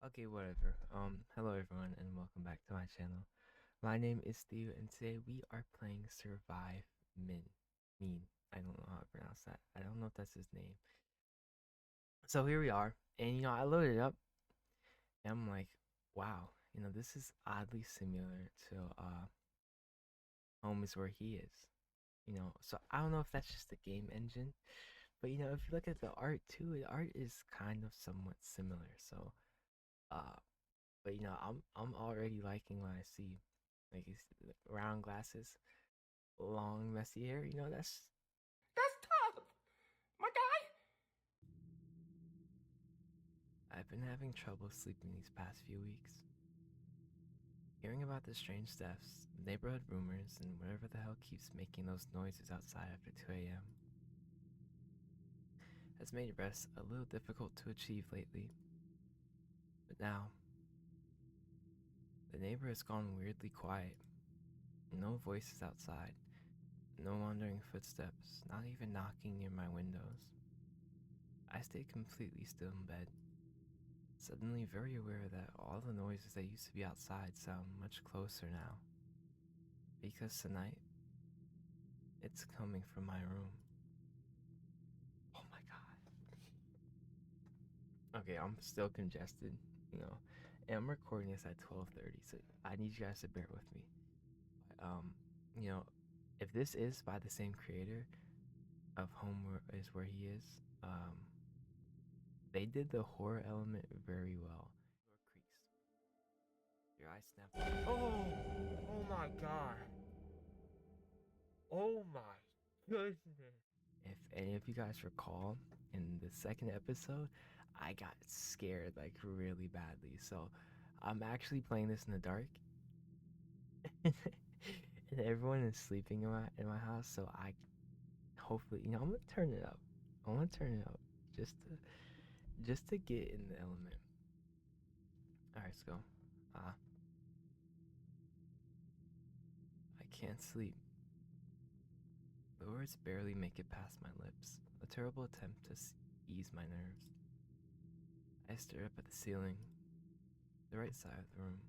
Okay, whatever. Hello everyone and welcome back to my channel. My name is Steve and today we are playing Survive Min. Mean. I don't know how to pronounce that. I don't know if that's his name. So here we are, and I loaded it up and I'm like, wow, this is oddly similar to Home is Where He Is. So I don't know if that's just the game engine, but if you look at the art too, the art is kind of somewhat similar. So uh but I'm already liking what I see. Like he's round glasses, long messy hair. That's tough, my guy. I've been having trouble sleeping these past few weeks. Hearing about the strange deaths, neighborhood rumors, and whatever the hell keeps making those noises outside after 2 a.m. has made rest a little difficult to achieve lately. But now, the neighbor has gone weirdly quiet. No voices outside, no wandering footsteps, not even knocking near my windows. I stay completely still in bed, suddenly very aware that all the noises that used to be outside sound much closer now. Because tonight, it's coming from my room. Oh my god. Okay, I'm still congested, and I'm recording this at 12:30, so I need you guys to bear with me. But, you know, if this is by the same creator of is Where He Is, they did the horror element very well. Your eyes snap. Oh, oh my god. Oh my goodness. If any of you guys recall, in the second episode, I got scared like really badly. So I'm actually playing this in the dark, and everyone is sleeping in my house. So I hopefully, I'm gonna turn it up. I'm gonna turn it up just to get in the element. All right, let's go. I can't sleep. The words barely make it past my lips. A terrible attempt to ease my nerves. I stare up at the ceiling, the right side of the room,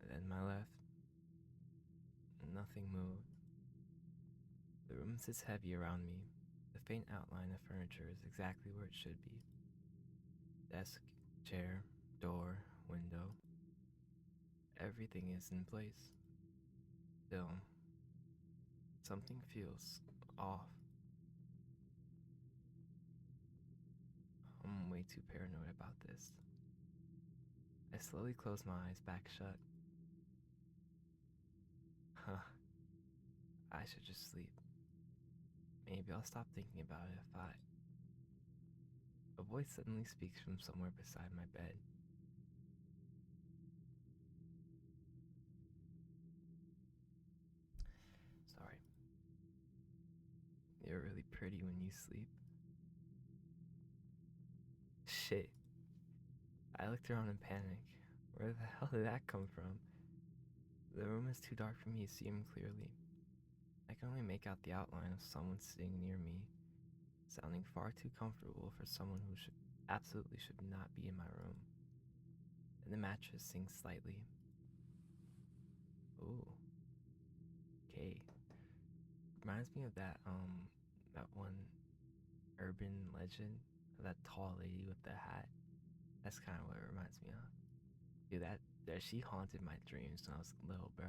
and then my left. Nothing moved. The room sits heavy around me. The faint outline of furniture is exactly where it should be. Desk, chair, door, window. Everything is in place. Still, something feels off. I'm way too paranoid about this. I slowly close my eyes back shut. Huh, I should just sleep. Maybe I'll stop thinking about it if I. A voice suddenly speaks from somewhere beside my bed. Sorry. You're really pretty when you sleep. Shit. I looked around in panic. Where the hell did that come from? The room is too dark for me to see him clearly. I can only make out the outline of someone sitting near me, sounding far too comfortable for someone who absolutely should not be in my room. And the mattress sings slightly. Ooh, okay. Reminds me of that one urban legend of that tall lady with the hat. That's kind of what it reminds me of. Dude, that she haunted my dreams when I was little, bro.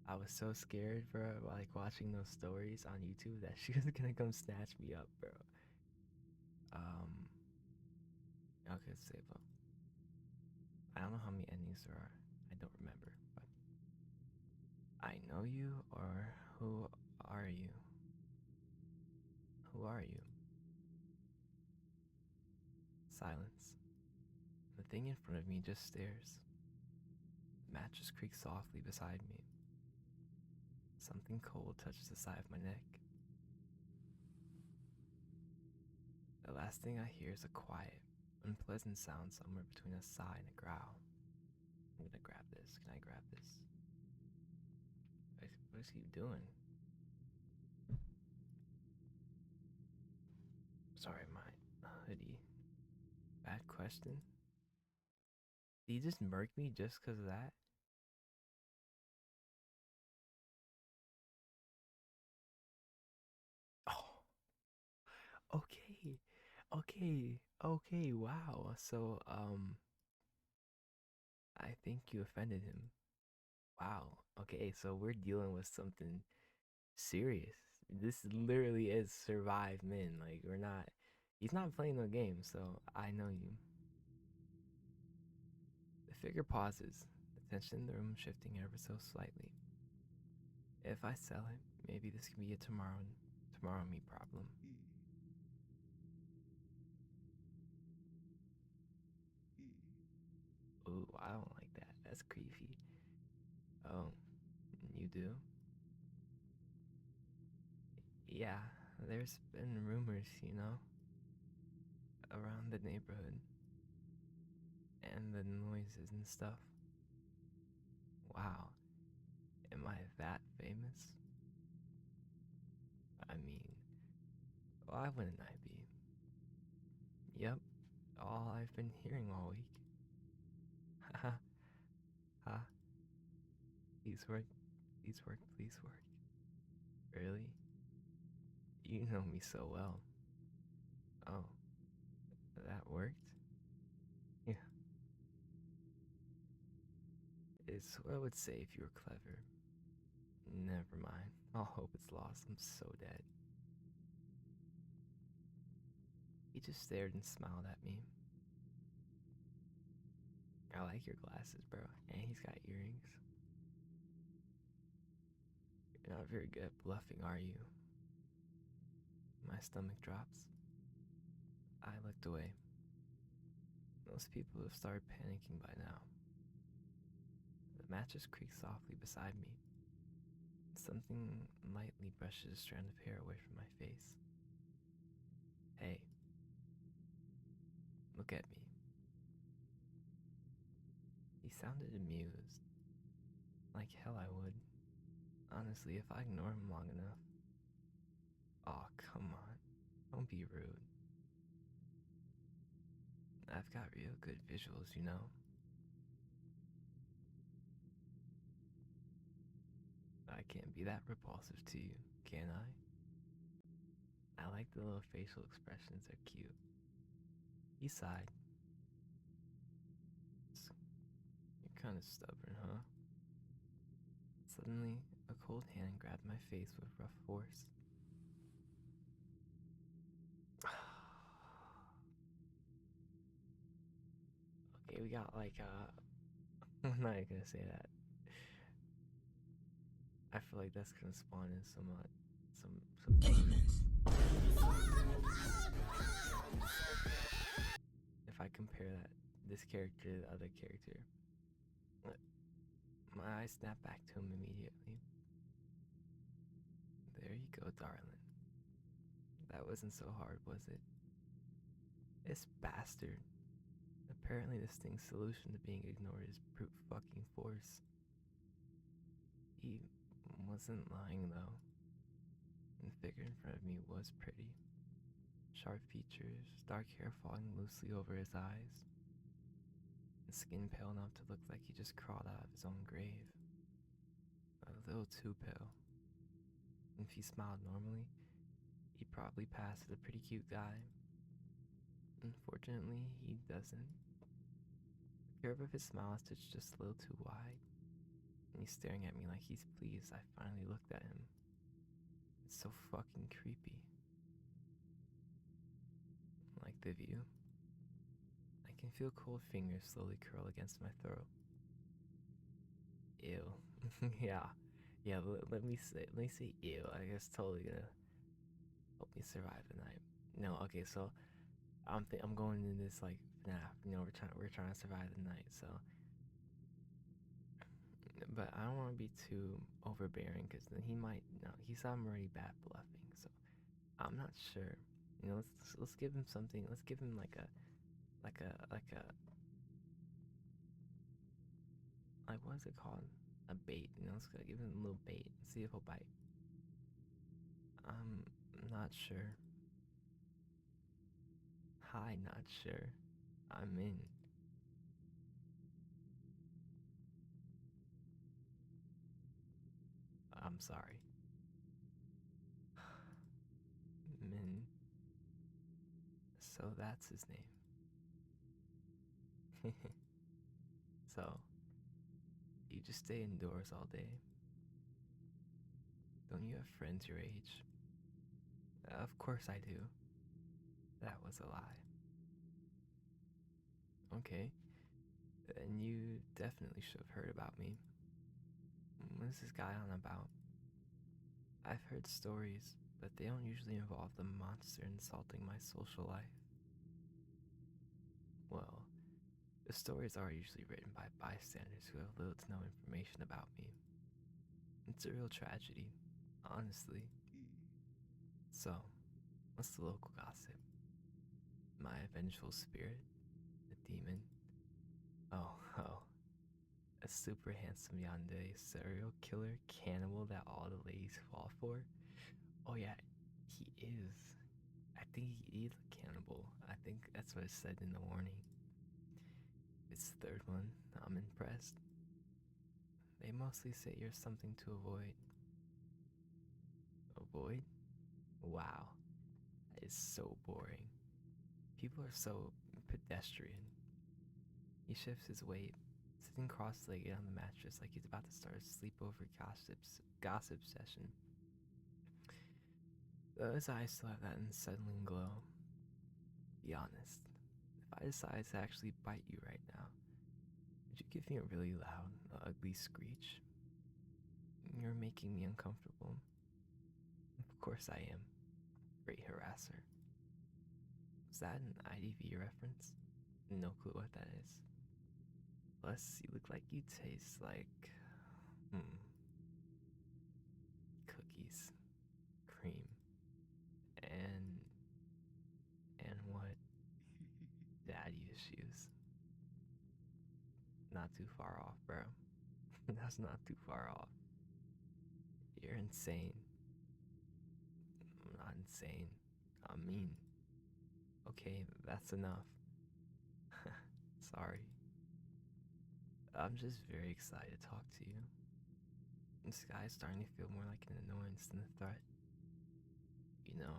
I was so scared, bro, like watching those stories on YouTube that she was gonna come snatch me up, bro. Um, okay, let's save up. I don't know how many endings there are. I don't remember, but I know you, or who are you? Who are you? Silence. The thing in front of me just stares. The mattress creaks softly beside me. Something cold touches the side of my neck. The last thing I hear is a quiet, unpleasant sound somewhere between a sigh and a growl. I'm gonna grab this. Can I grab this? What is he doing? Sorry, my hoodie. Bad question. Did he just murk me just because of that? Oh, okay. Okay. Okay. Wow. So, I think you offended him. Wow. Okay. So we're dealing with something serious. This literally is survive men. Like, we're not, he's not playing no game. So I know you. The figure pauses, the tension in the room shifting ever so slightly. If I sell it, maybe this can be a tomorrow me problem. Ooh, I don't like that. That's creepy. Oh, you do? Yeah, there's been rumors, around the neighborhood and the noises and stuff. Wow, am I that famous? I mean, why wouldn't I be? Yep, all I've been hearing all week. Haha, ha, please work, please work, please work. Really? You know me so well. Oh, that worked? Yeah, it's what I would say if you were clever. Never mind. All hope is lost. I'm so dead. He just stared and smiled at me. I like your glasses, bro. And he's got earrings. You're not very good at bluffing, are you? My stomach drops. I looked away. Most people have started panicking by now. The mattress creaked softly beside me. Something lightly brushes a strand of hair away from my face. Hey, look at me. He sounded amused. Like hell I would. Honestly, if I ignore him long enough. Aw, come on. Don't be rude. I've got real good visuals. I can't be that repulsive to you, can I? I like the little facial expressions, they're cute. He sighed. You're kind of stubborn, huh? Suddenly, a cold hand grabbed my face with rough force. Okay, we got like, I'm not even gonna say that. I feel like that's gonna spawn in some demons. If I compare this character to the other character. My eyes snapped back to him immediately. There you go, darling. That wasn't so hard, was it? This bastard. Apparently, this thing's solution to being ignored is brute fucking force. He wasn't lying, though. And the figure in front of me was pretty. Sharp features, dark hair falling loosely over his eyes, and skin pale enough to look like he just crawled out of his own grave. A little too pale. If he smiled normally, he'd probably pass as a pretty cute guy. Unfortunately, he doesn't. The curve of his smile is stitched just a little too wide, and he's staring at me like he's pleased I finally looked at him. It's so fucking creepy. Like the view. I can feel cold fingers slowly curl against my throat. Ew. Yeah. Yeah, let me say ew. I guess totally gonna help me survive the night. No, okay, so I'm going in this like FNAF, we're trying to survive the night, so but I don't want to be too overbearing because then he might no, he saw I'm already bad bluffing, so I'm not sure. Let's give him something. Let's give him like what is it called? A bait. Let's give him a little bait and see if he'll bite. I'm not sure. Hi, not sure. I'm in. I'm sorry. Min. So that's his name. So, you just stay indoors all day? Don't you have friends your age? Of course I do. That was a lie. Okay, then you definitely should have heard about me. What's this guy on about? I've heard stories, but they don't usually involve the monster insulting my social life. Well, the stories are usually written by bystanders who have little to no information about me. It's a real tragedy, honestly. So, what's the local gossip? My vengeful spirit? The demon? Oh, a super handsome yandere serial killer cannibal that all the ladies fall for? Oh yeah, he is. I think he is a cannibal. I think that's what it said in the warning. It's the third one. I'm impressed. They mostly say you're something to avoid. Avoid? Wow, that is so boring. People are so pedestrian. He shifts his weight, sitting cross-legged on the mattress like he's about to start a sleepover gossip session. Though his eyes still have that unsettling glow. Be honest, if I decide to actually bite you right now, would you give me a really loud, ugly screech? You're making me uncomfortable. Of course I am. Great harasser. Was that an IDV reference? No clue what that is. Plus, you look like you taste like, cookies, cream, and what? Daddy issues. Not too far off, bro. That's not too far off. You're insane. I'm not insane. I'm mean. Okay, that's enough. Sorry. I'm just very excited to talk to you. This guy's starting to feel more like an annoyance than a threat. You know,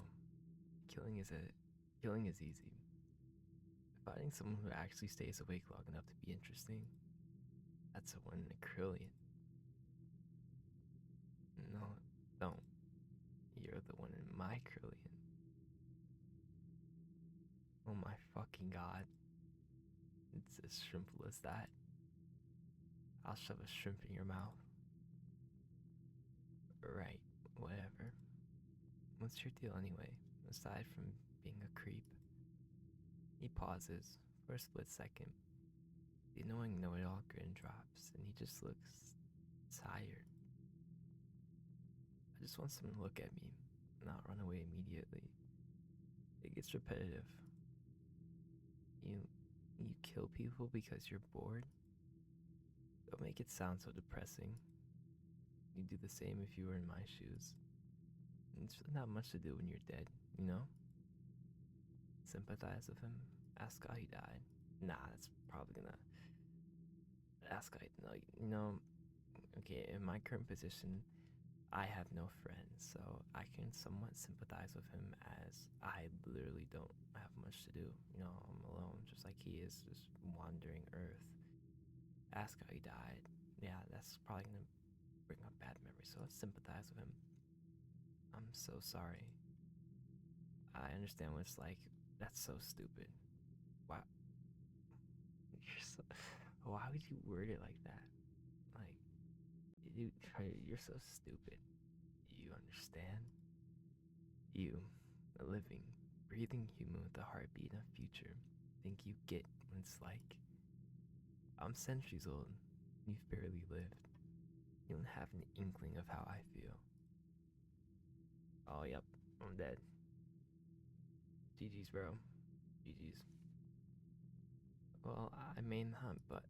killing is a killing is easy. Finding someone who actually stays awake long enough to be interesting, that's a one in a trillion. No, don't. You're the one in my trillion. Oh my fucking god. It's as simple as that. I'll shove a shrimp in your mouth. Right, whatever. What's your deal anyway, aside from being a creep? He pauses for a split second. The annoying know-it-all grin drops, and he just looks tired. I just want someone to look at me, not run away immediately. It gets repetitive. You kill people because you're bored? Don't make it sound so depressing. You'd do the same if you were in my shoes. It's really not much to do when you're dead, you know? Sympathize with him, ask how he died. Nah, that's probably gonna ask how no, you know, okay, in my current position, I have no friends, so I can somewhat sympathize with him as I literally don't have much to do. You know, I'm alone, just like he is, just wandering Earth. Ask how he died. Yeah, that's probably gonna bring up bad memories, so let's sympathize with him. I'm so sorry. I understand what it's like. That's so stupid. Wow. Why would you word it like that? Like, dude, you're so stupid. You understand? You, a living, breathing human with a heartbeat and a future, think you get what it's like? I'm centuries old. You've barely lived. You don't have an inkling of how I feel. Oh, yep, I'm dead. GG's, bro. GG's. Well, I may not, but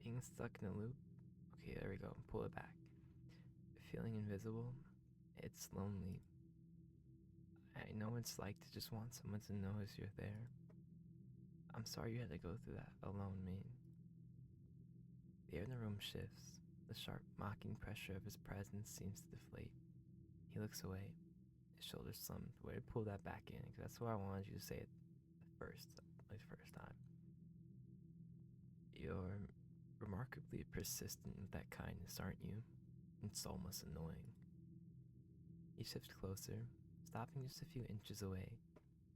being stuck in a loop. Okay, there we go. Pull it back. Feeling invisible. It's lonely. I know what it's like to just want someone to notice you're there. I'm sorry you had to go through that alone, man. The air in the room shifts. The sharp, mocking pressure of his presence seems to deflate. He looks away, his shoulders slumped. Way to pull that back in, because that's what I wanted you to say it like the first time. You're remarkably persistent with that kindness, aren't you? It's almost annoying. He shifts closer, stopping just a few inches away,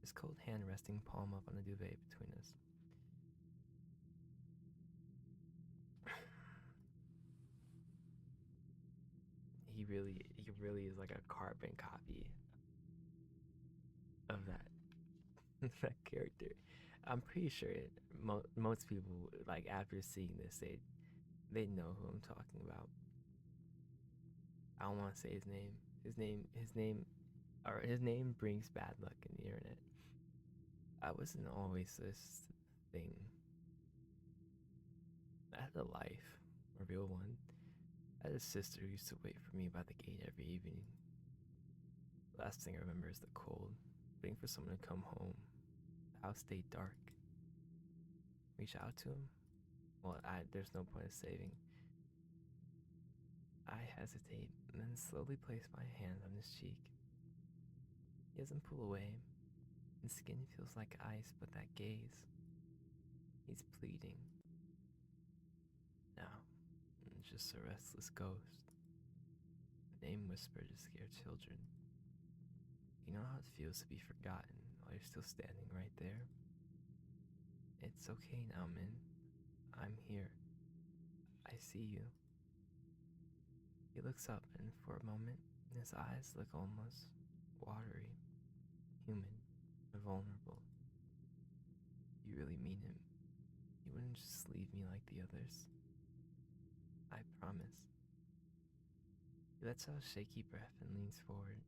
his cold hand resting palm up on the duvet between us. He really is like a carbon copy of that that character. I'm pretty sure most people, like after seeing this, they know who I'm talking about. I don't want to say his name. His name brings bad luck in the internet. I wasn't always this thing. I had a life, a real one. I had a sister who used to wait for me by the gate every evening. The last thing I remember is the cold, waiting for someone to come home. The house stayed dark. Reach out to him? Well, there's no point of saving. I hesitate and then slowly place my hand on his cheek. He doesn't pull away. His skin feels like ice, but that gaze, he's pleading. No, it's just a restless ghost. A name whispered to scare children. You know how it feels to be forgotten while you're still standing right there? It's okay now, Min. I'm here. I see you. He looks up, and for a moment, his eyes look almost watery, human, and vulnerable. You really mean it. You wouldn't just leave me like the others. I promise. He lets out a shaky breath and leans forward,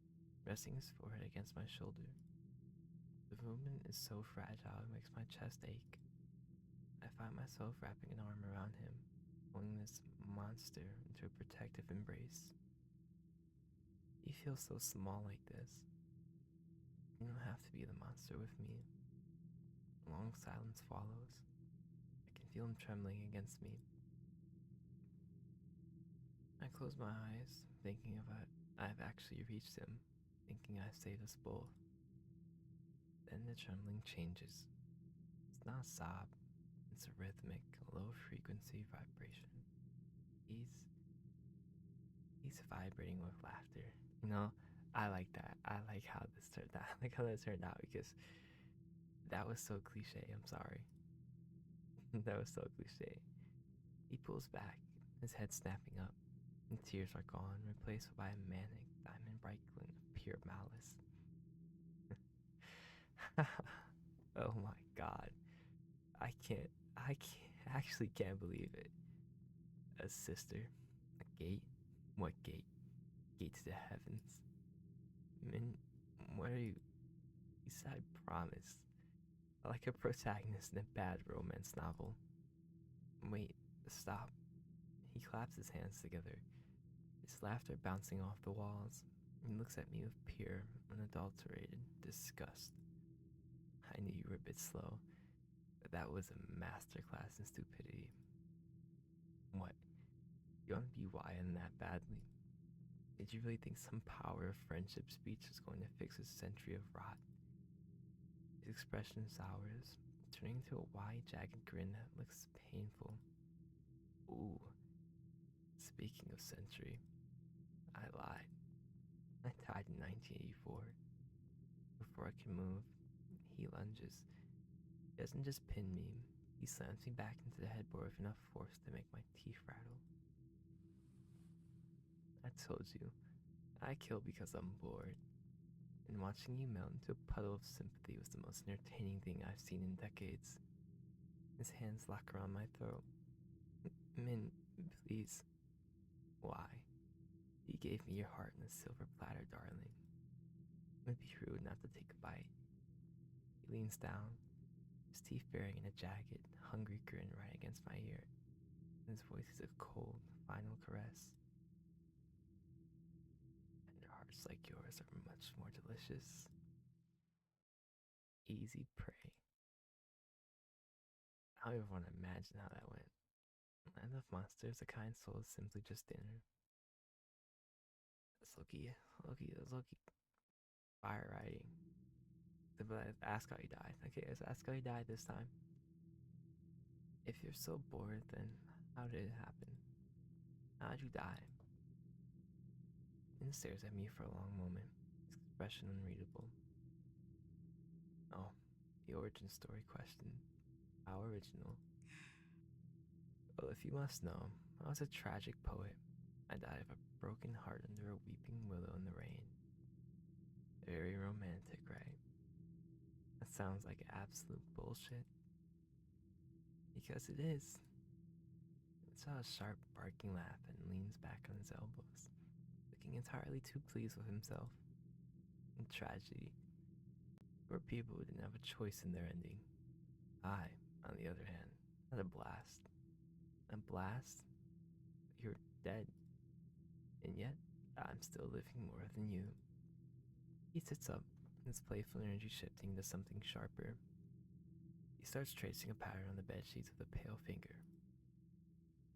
resting his forehead against my shoulder. The movement is so fragile it makes my chest ache. I find myself wrapping an arm around him, pulling this monster into a protective embrace. He feels so small like this. You don't have to be the monster with me. A long silence follows. I can feel him trembling against me. I close my eyes, thinking of it. I've actually reached him, thinking I've saved us both. Then the trembling changes. It's not a sob, it's a rhythmic, low frequency vibration. He's vibrating with laughter. You know, I like that. I like how this turned out. I like how that turned out because that was so cliche. I'm sorry. That was so cliche. He pulls back, his head snapping up. The tears are gone, replaced by a manic, diamond bright glint of pure malice. Oh my god. I actually can't believe it. A sister? A gate? What gate? Gate to the heavens. Min, what are you? He said I promise. Like a protagonist in a bad romance novel. Wait, stop. He claps his hands together, his laughter bouncing off the walls. He looks at me with pure, unadulterated disgust. I knew you were a bit slow, but that was a masterclass in stupidity. What? You want to be YN that badly? Did you really think some power of friendship speech is going to fix a century of rot? His expression sours, turning into a wide, jagged grin that looks painful. Ooh, speaking of century, I lied. I died in 1984. Before I can move, he lunges. He doesn't just pin me, he slams me back into the headboard with enough force to make my teeth rattle. I told you, I kill because I'm bored. And watching you melt into a puddle of sympathy was the most entertaining thing I've seen in decades. His hands lock around my throat. Min, please. Why? You gave me your heart in a silver platter, darling. It would be rude not to take a bite. He leans down, his teeth baring in a jagged, hungry grin right against my ear, and his voice is a cold, final caress. And hearts like yours are much more delicious. Easy prey. I don't even want to imagine how that went. I love monsters. A kind soul is simply just dinner. That's Loki. Fire riding. Ask how you died. Okay, let's ask how you died this time. If you're so bored, then how did it happen? How'd you die? And stares at me for a long moment, his expression unreadable. Oh, the origin story question. How original. Well, if you must know, I was a tragic poet. I died of a broken heart under a weeping willow in the rain. Very romantic, right? That sounds like absolute bullshit. Because it is. It's a sharp, barking laugh and leans back on his elbows, looking entirely too pleased with himself. In tragedy, poor people who didn't have a choice in their ending. I, on the other hand, had a blast. A blast? You're dead. And yet, I'm still living more than you. He sits up, his playful energy shifting to something sharper. He starts tracing a pattern on the bed sheets with a pale finger.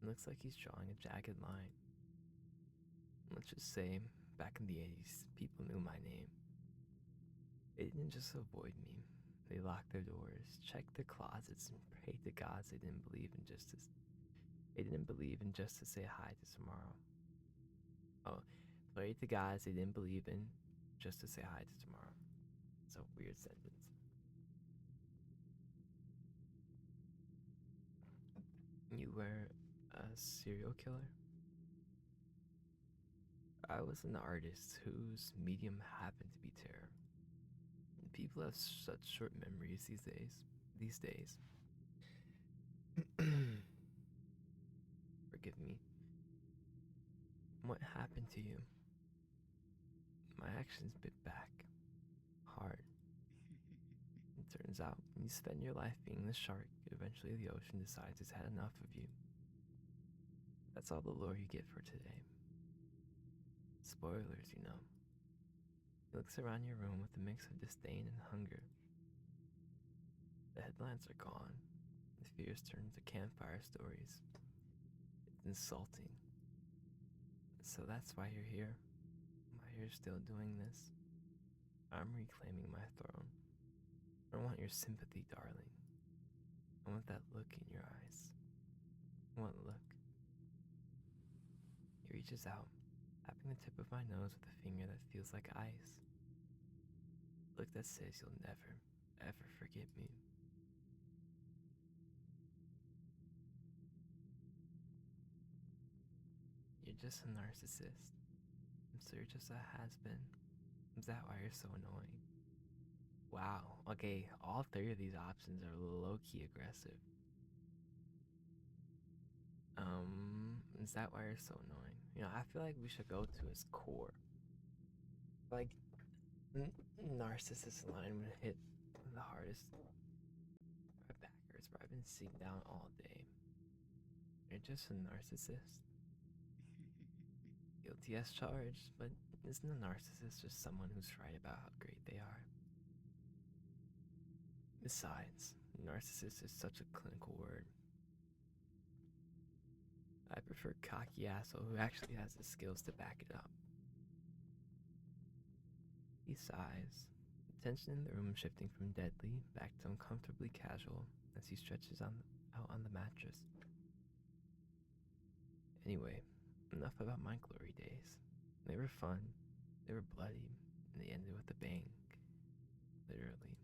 It looks like he's drawing a jagged line. Let's just say, back in the 80s, people knew my name. They didn't just avoid me. They locked their doors, checked their closets, and prayed to gods they didn't believe in justice. They didn't believe in just to say hi to tomorrow. Oh, prayed to gods they didn't believe in just to say hi to tomorrow. It's a weird sentence. You were a serial killer? I was an artist whose medium happened to be terror. People have such short memories these days. These days. Forgive me. What happened to you? My actions bit back. Hard. It turns out, when you spend your life being the shark, eventually the ocean decides it's had enough of you. That's all the lore you get for today. Spoilers, you know. He looks around your room with a mix of disdain and hunger. The headlines are gone. The fears turn into campfire stories. It's insulting. So that's why you're here. Why you're still doing this. I'm reclaiming my throne. I want your sympathy, darling. I want that look in your eyes. What look? He reaches out, tapping the tip of my nose with a finger that feels like ice. Look that says you'll never, ever forget me. You're just a narcissist. So you're just a has-been. Is that why you're so annoying? Wow, okay, all three of these options are low-key aggressive. Is that why you're so annoying? You know, I feel like we should go to his core. Like, narcissist line would hit the hardest. My back hurts, bro. I've been sitting down all day. You're just a narcissist. Guilty as charged, but isn't a narcissist just someone who's right about how great they are? Besides, narcissist is such a clinical word. I prefer cocky asshole who actually has the skills to back it up. He sighs, the tension in the room shifting from deadly back to uncomfortably casual as he stretches out on the mattress. Anyway, enough about my glory days. They were fun, they were bloody, and they ended with a bang. Literally.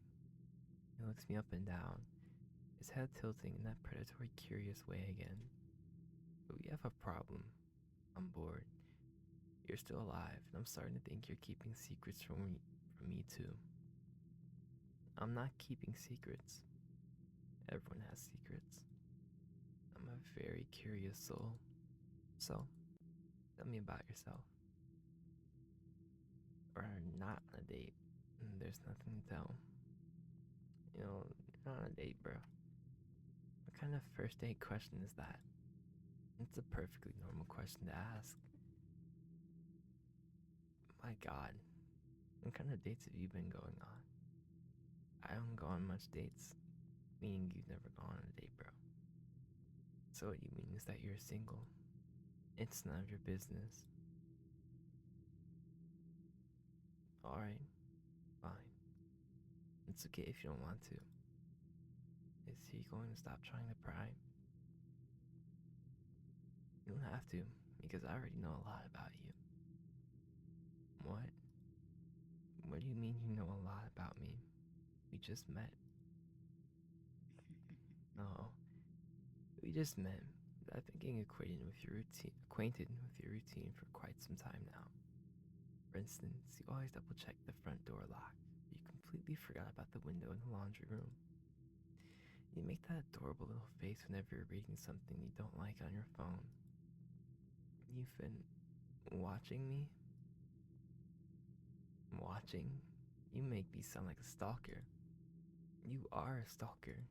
He looks me up and down, his head tilting in that predatory, curious way again. But we have a problem. I'm bored. You're still alive, and I'm starting to think you're keeping secrets from me too. I'm not keeping secrets. Everyone has secrets. I'm a very curious soul. So, tell me about yourself. Or not on a date. There's nothing to tell. You know, you're not on a date, bro. What kind of first date question is that? It's a perfectly normal question to ask. My god, what kind of dates have you been going on? I don't go on much dates, meaning you've never gone on a date, bro. So what you mean is that you're single? It's none of your business. Alright, fine. It's okay if you don't want to. Is he going to stop trying to pry? You don't have to, because I already know a lot about you. What? What do you mean you know a lot about me? We just met. No, we just met. I've been getting acquainted with your routine for quite some time now. For instance, you always double check the front door lock. You completely forgot about the window in the laundry room. You make that adorable little face whenever you're reading something you don't like on your phone. You've been watching me? Watching? You make me sound like a stalker. You are a stalker.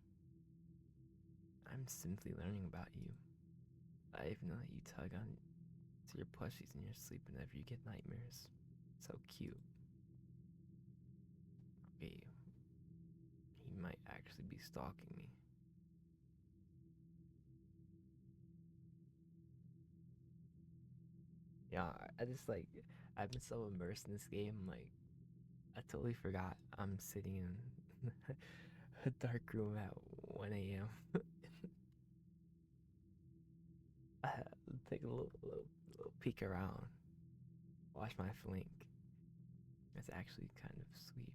I'm simply learning about you. I even know that you tug on to your plushies in your sleep whenever you get nightmares. So cute. Okay, he might actually be stalking me. Yeah, I just like, I've been so immersed in this game, like, I totally forgot I'm sitting in a dark room at 1 a.m. Take a little peek around, watch my flink. It's actually kind of sweet.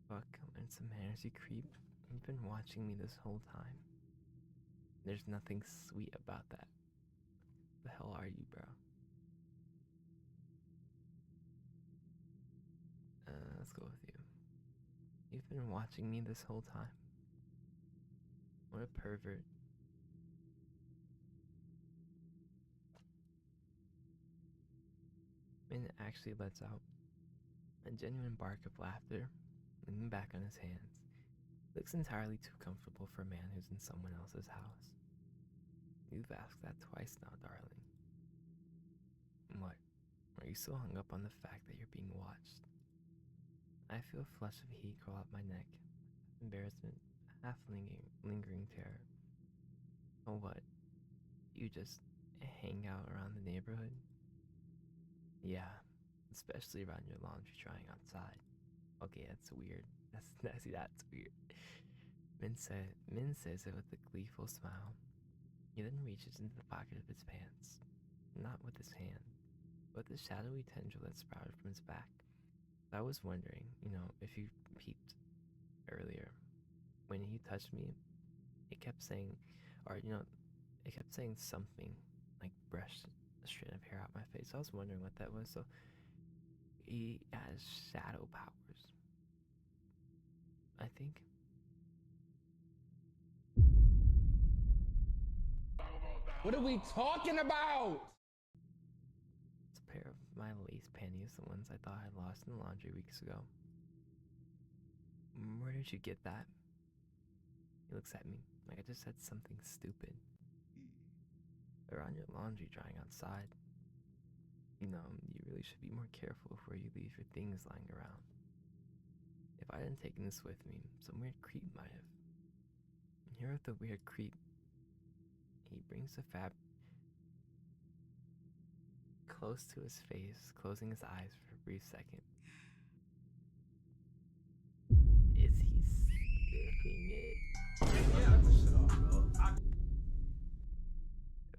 Fuck, learn some manners, you creep. You've been watching me this whole time. There's nothing sweet about that. The hell are you, bro? Let's go with you. You've been watching me this whole time. What a pervert. Min actually lets out a genuine bark of laughter, leaning back on his hands. He looks entirely too comfortable for a man who's in someone else's house. You've asked that twice now, darling. What? Are you still hung up on the fact that you're being watched? I feel a flush of heat crawl up my neck. Embarrassment, half lingering terror. Oh, what? You just hang out around the neighborhood? Yeah, especially around your laundry drying outside. Okay, that's weird. That's weird. Min says it with a gleeful smile. He then reaches into the pocket of his pants, not with his hand, but the shadowy tendril that sprouted from his back. I was wondering, if you peeped earlier, when he touched me, it kept saying, or it kept saying something like brush a strand of hair out my face. I was wondering what that was. So he has shadow powers, I think. What are we talking about? It's a pair of my lace panties, the ones I thought I had lost in the laundry weeks ago. Where did you get that? He looks at me like I just said something stupid. They're on your laundry drying outside. You really should be more careful of where you leave your things lying around. If I hadn't taken this with me, some weird creep might have. And here with the weird creep, he brings the fab close to his face, closing his eyes for a brief second. Is he sniffing it?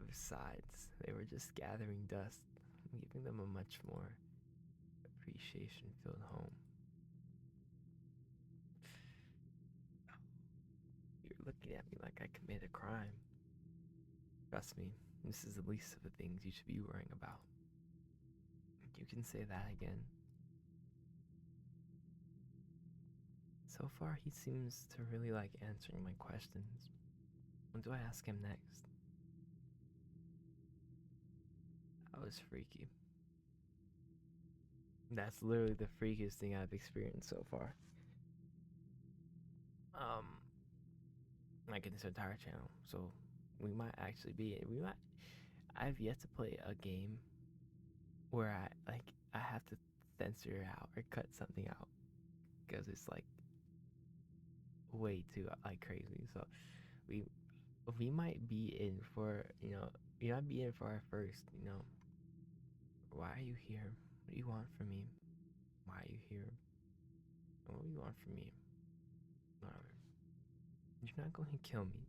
Besides, they were just gathering dust, giving them a much more appreciation-filled home. You're looking at me like I committed a crime. Trust me, this is the least of the things you should be worrying about. You can say that again. So far, he seems to really like answering my questions. What do I ask him next? That was freaky. That's literally the freakiest thing I've experienced so far. Like in this entire channel. So we might actually be. I've yet to play a game where I have to censor it out or cut something out because it's like way too like crazy. So we we might be in for, we might be in for our first. Why are you here? What do you want from me? Why are you here? What do you want from me? Whatever. You're not going to kill me.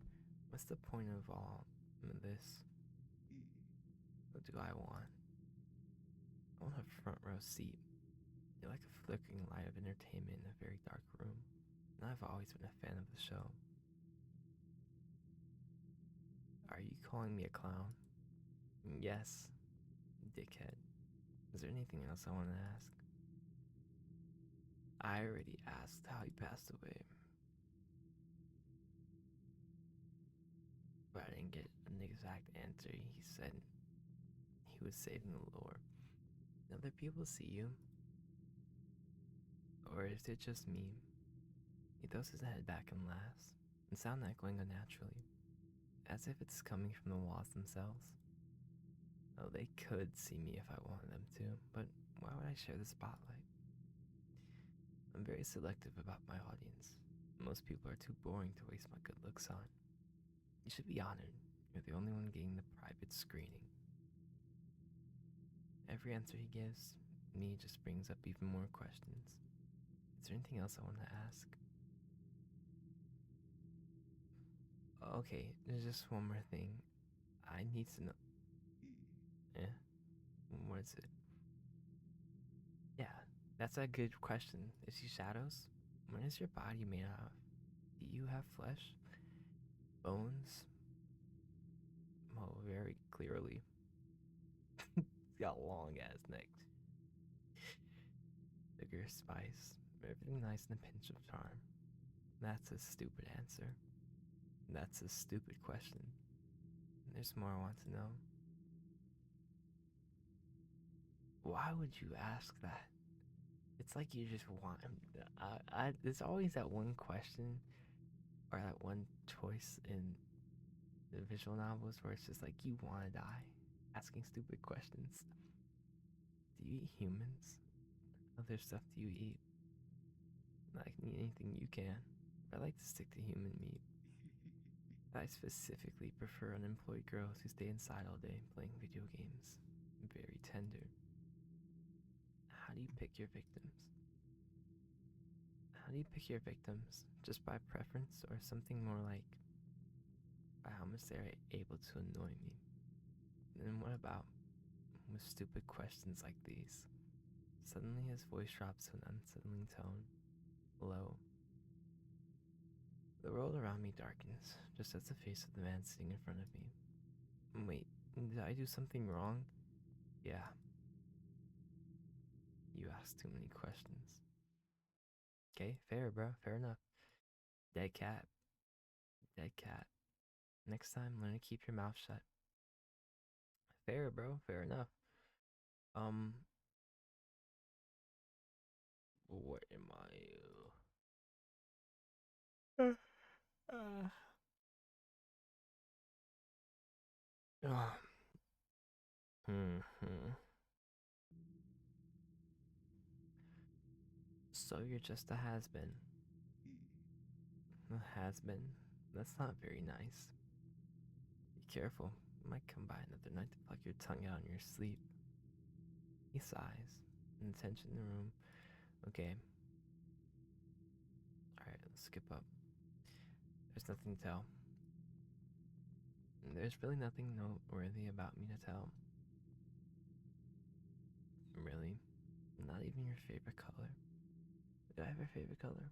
What's the point of all of this? What do I want? I want a front row seat. You're like a flickering light of entertainment in a very dark room. And I've always been a fan of the show. Are you calling me a clown? Yes, dickhead. Is there anything else I want to ask? I already asked how he passed away, but I didn't get an exact answer. He said he was saving the lore. Other people see you, or is it just me? He throws his head back and laughs, and sound echoing unnaturally, as if it's coming from the walls themselves. Oh, they could see me if I wanted them to, but why would I share the spotlight? I'm very selective about my audience. Most people are too boring to waste my good looks on. You should be honored. You're the only one getting the private screening. Every answer he gives me just brings up even more questions. Is there anything else I want to ask? Okay, there's just one more thing. I need to know. Eh? What is it? Yeah, that's a good question. Is he shadows? What is your body made out of? Do you have flesh? Bones? Oh, very clearly. He's got a long ass neck. Sugar, spice, everything nice and a pinch of charm. That's a stupid answer. That's a stupid question. There's more I want to know. Why would you ask that? It's like you just want. There's always that one question or that one choice in the visual novels where it's just like you want to die, asking stupid questions. Do you eat humans? Other stuff do you eat? I can eat anything you can. But I like to stick to human meat. I specifically prefer unemployed girls who stay inside all day playing video games. Very tender. How do you pick your victims? How do you pick your victims? Just by preference or something more like by how much they're able to annoy me? And what about with stupid questions like these? Suddenly his voice drops to an unsettling tone, low. The world around me darkens, just as the face of the man sitting in front of me. Wait, did I do something wrong? Yeah. You asked too many questions. Okay, fair, bro. Fair enough. Dead cat. Dead cat. Next time, learn to keep your mouth shut. Fair, bro. Fair enough. Um, what am I? Hmm. So you're just a has-been. A has-been? That's not very nice. Be careful. I might come by another night to pluck your tongue out in your sleep. He sighs, and the tension in the room. Okay. Alright, let's skip up. There's nothing to tell. There's really nothing noteworthy about me to tell. Really? Not even your favorite color. Do I have a favorite color?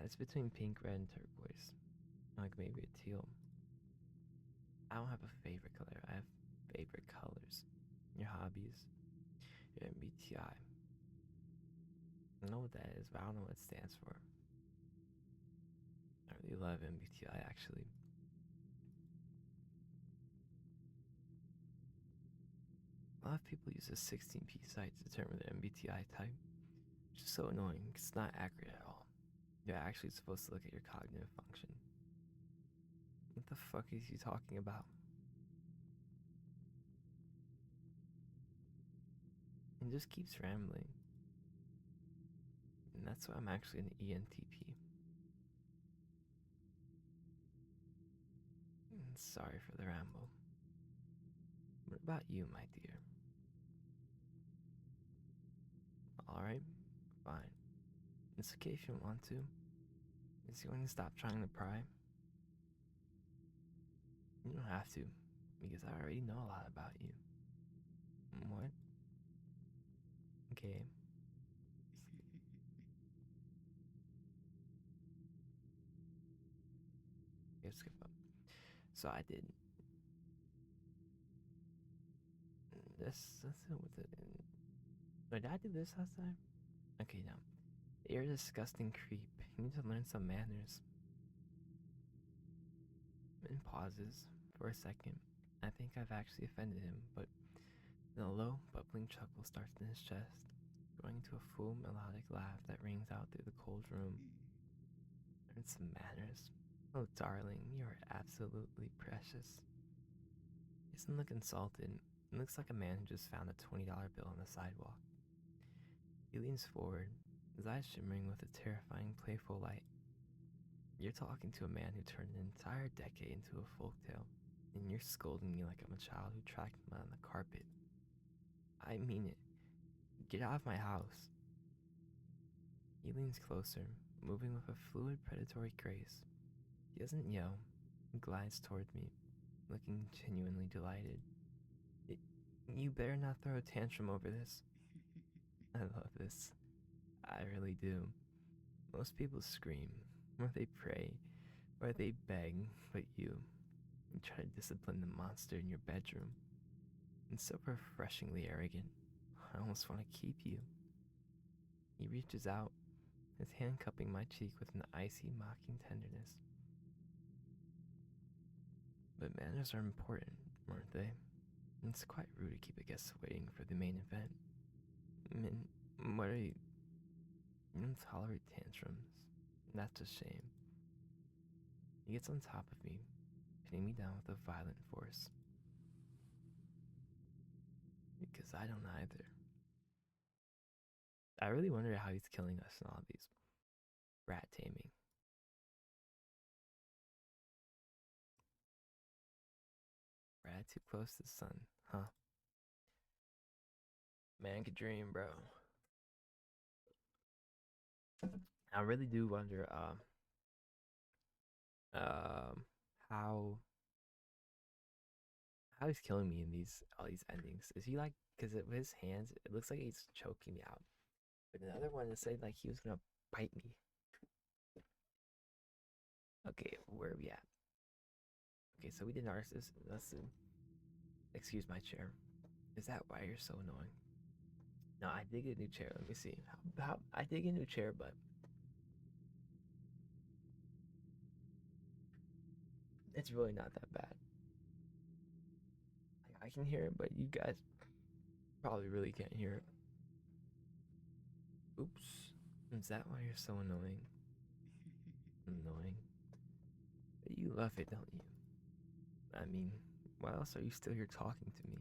It's between pink, red, and turquoise. Like maybe a teal. I don't have a favorite color. I have favorite colors. Your hobbies. Your MBTI. I know what that is, but I don't know what it stands for. I really love MBTI actually. A lot of people use a 16p site to determine their MBTI type, which is so annoying. It's not accurate at all. You're actually supposed to look at your cognitive function. What the fuck is he talking about? And just keeps rambling. And that's why I'm actually an ENTP. Sorry for the ramble. What about you, my dear? Alright, fine. It's okay if you don't want to. Is he going to stop trying to pry? You don't have to, because I already know a lot about you. What? Okay. Okay, skip up. So I did this. Let's see with it. Wait, did I do this last time? Okay, now. You're a disgusting creep. You need to learn some manners. Min pauses for a second. I think I've actually offended him, but then a low, bubbling chuckle starts in his chest, growing into a full, melodic laugh that rings out through the cold room. Learn some manners. Oh, darling, you are absolutely precious. He doesn't look insulted. He looks like a man who just found a $20 bill on the sidewalk. He leans forward, his eyes shimmering with a terrifying, playful light. You're talking to a man who turned an entire decade into a folktale, and you're scolding me like I'm a child who tracked mud on the carpet. I mean it. Get out of my house. He leans closer, moving with a fluid, predatory grace. He doesn't yell. He glides toward me, looking genuinely delighted. You better not throw a tantrum over this. I love this. I really do. Most people scream, or they pray, or they beg, but you try to discipline the monster in your bedroom. It's so refreshingly arrogant. I almost want to keep you. He reaches out, his hand cupping my cheek with an icy, mocking tenderness. But manners are important, aren't they? It's quite rude to keep a guest waiting for the main event. What are you? You don't tolerate tantrums. That's a shame. He gets on top of me, pinning me down with a violent force. Because I don't either. I really wonder how he's killing us in all of these. Rat taming. Rat too close to the sun, huh? Man could dream, bro. I really do wonder um how he's killing me in all these endings. Is he like, because with his hands it looks like he's choking me out, but another one is saying like he was gonna bite me. Okay, where are we at? Okay, so we did narcissist. Let's see. Excuse my chair. Is that why you're so annoying? No, I did get a new chair. Let me see. How I did get a new chair, but it's really not that bad. I can hear it, but you guys probably really can't hear it. Oops. Is that why you're so annoying? Annoying. But you love it, don't you? I mean, why else are you still here talking to me?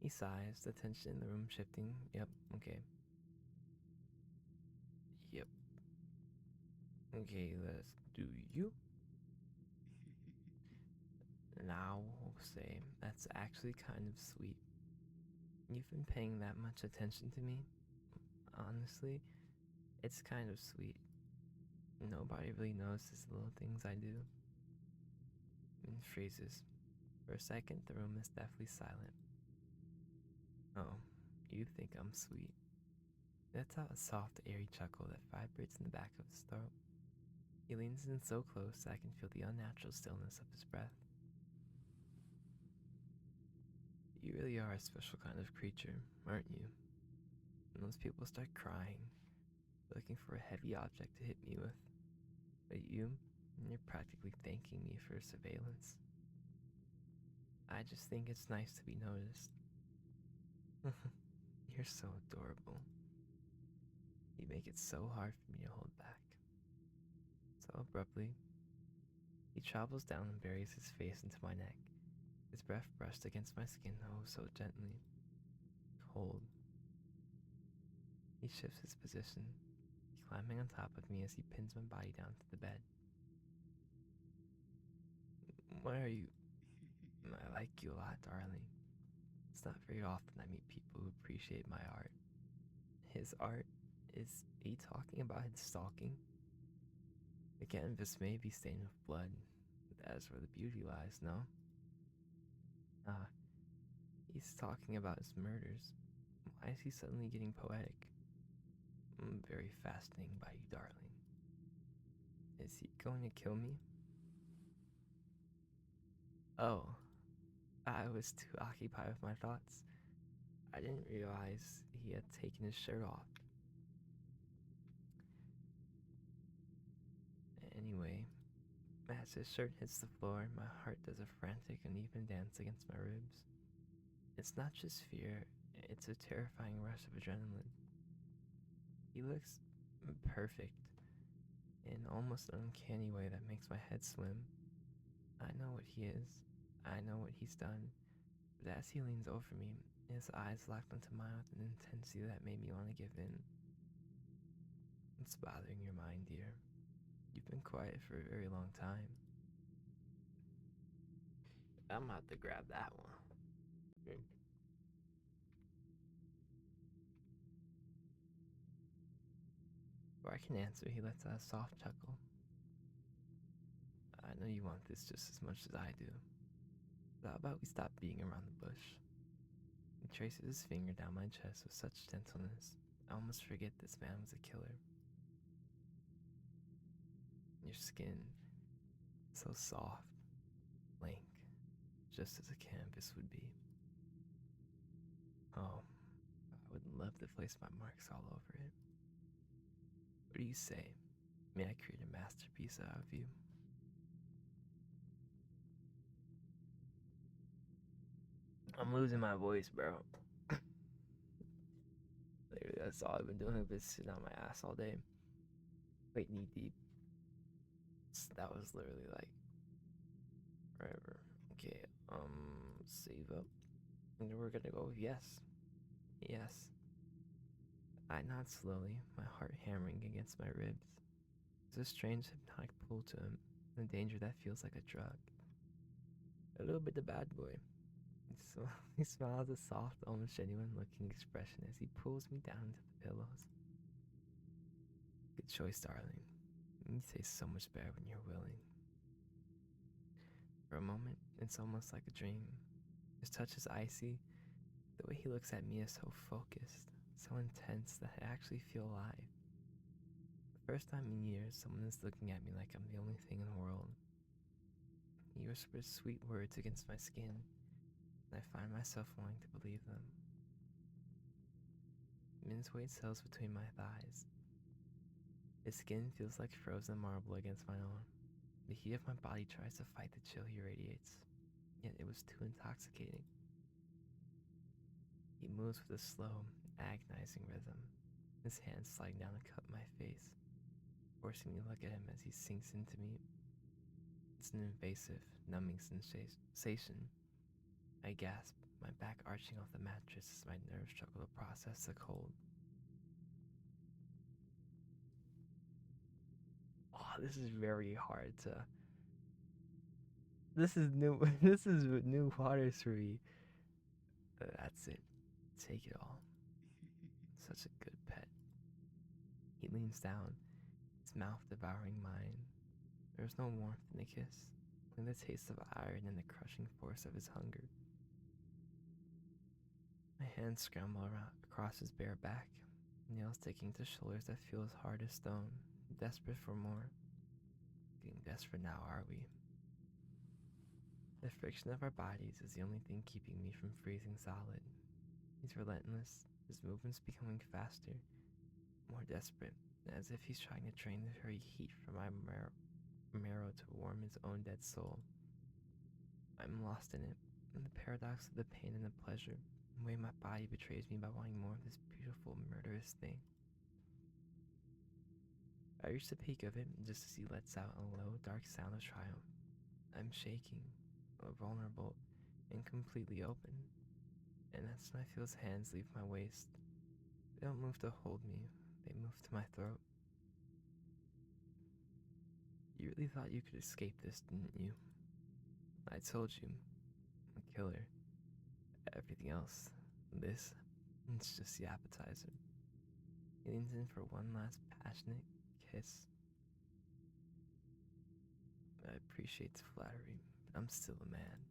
He sighs, the tension in the room shifting. Yep, okay. Yep. Okay, let's do you. Now we'll say that's actually kind of sweet. You've been paying that much attention to me. Honestly, it's kind of sweet. Nobody really notices the little things I do. And freezes. For a second, the room is deathly silent. Oh, you think I'm sweet. Lets out a soft, airy chuckle that vibrates in the back of his throat. He leans in so close that I can feel the unnatural stillness of his breath. You really are a special kind of creature, aren't you? And most people start crying, looking for a heavy object to hit me with. But you're practically thanking me for surveillance. I just think it's nice to be noticed. You're so adorable. You make it so hard for me to hold back. So abruptly, he travels down and buries his face into my neck, his breath brushed against my skin oh so gently. Cold. He shifts his position, climbing on top of me as he pins my body down to the bed. Why are you? I like you a lot, darling. It's not very often I meet people who appreciate my art. His art? Is he talking about his stalking? The canvas may be stained with blood, but that is where the beauty lies, no? Ah, he's talking about his murders. Why is he suddenly getting poetic? I'm very fascinated by you, darling. Is he going to kill me? Oh, I was too occupied with my thoughts. I didn't realize he had taken his shirt off. Anyway, as his shirt hits the floor, my heart does a frantic, uneven dance against my ribs. It's not just fear, it's a terrifying rush of adrenaline. He looks perfect in almost an uncanny way that makes my head swim. I know what he is, I know what he's done, but as he leans over me, his eyes locked onto mine with an intensity that made me want to give in. It's bothering your mind, dear. You've been quiet for a very long time. I'm about to grab that one. Before I can answer, he lets out a soft chuckle. I know you want this just as much as I do. But how about we stop being around the bush? He traces his finger down my chest with such gentleness, I almost forget this man was a killer. Your skin, so soft, blank, just as a canvas would be. Oh, I would love to place my marks all over it. What do you say? May I create a masterpiece out of you? I'm losing my voice, bro. Literally, that's all I've been doing. I've been sitting on my ass all day. Wait, knee deep. That was literally like forever. Okay, save up. And we're gonna go with yes. Yes. I nod slowly, my heart hammering against my ribs. There's a strange hypnotic pull to him, a danger that feels like a drug. A little bit the bad boy. So he smiles a soft, almost genuine looking expression as he pulls me down into the pillows. Good choice, darling. You taste so much better when you're willing. For a moment, it's almost like a dream. His touch is icy. The way he looks at me is so focused, so intense that I actually feel alive. The first time in years, someone is looking at me like I'm the only thing in the world. He whispers sweet words against my skin, and I find myself wanting to believe them. Min's weight settles between my thighs. His skin feels like frozen marble against my own. The heat of my body tries to fight the chill he radiates, yet it was too intoxicating. He moves with a slow, agonizing rhythm, his hands sliding down to cut my face, forcing me to look at him as he sinks into me. It's an invasive, numbing sensation. I gasp, my back arching off the mattress as my nerves struggle to process the cold. Oh, this is very hard to. This is new. This is new waters for me. That's it. Take it all. Such a good pet. He leans down, his mouth devouring mine. There's no warmth in the kiss, only the taste of iron and the crushing force of his hunger. My hands scramble around across his bare back, nails sticking to shoulders that feel as hard as stone, desperate for more. Getting desperate now, are we? The friction of our bodies is the only thing keeping me from freezing solid. He's relentless, his movements becoming faster, more desperate, as if he's trying to drain the very heat from my marrow to warm his own dead soul. I'm lost in it, in the paradox of the pain and the pleasure, the way my body betrays me by wanting more of this beautiful, murderous thing. I reach the peak of it just as he lets out a low, dark sound of triumph. I'm shaking, vulnerable, and completely open, and that's when I feel his hands leave my waist. They don't move to hold me, they move to my throat. You really thought you could escape this, didn't you? I told you, I'm a killer. Everything else, this, it's just the appetizer. He leans in for one last passionate kiss. I appreciate the flattery, but I'm still a man.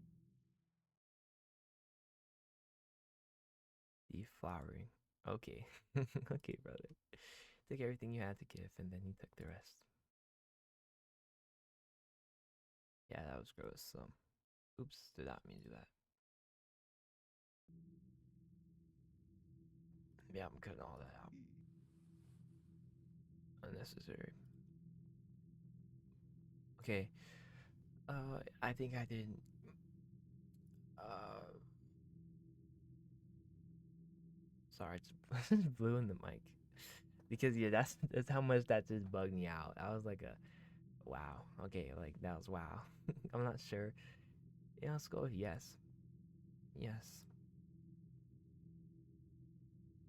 Deflowering. Okay. Okay, brother. Took everything you had to give, and then he took the rest. Yeah, that was gross, so. Oops, did not mean to do that. Yeah, I'm cutting all that out. Unnecessary. Okay. I think I did. Uh, sorry, I just blew in the mic because yeah, that's how much that just bugged me out. I was like a wow. Okay, like that was wow. I'm not sure. Yeah, let's go with yes. Yes.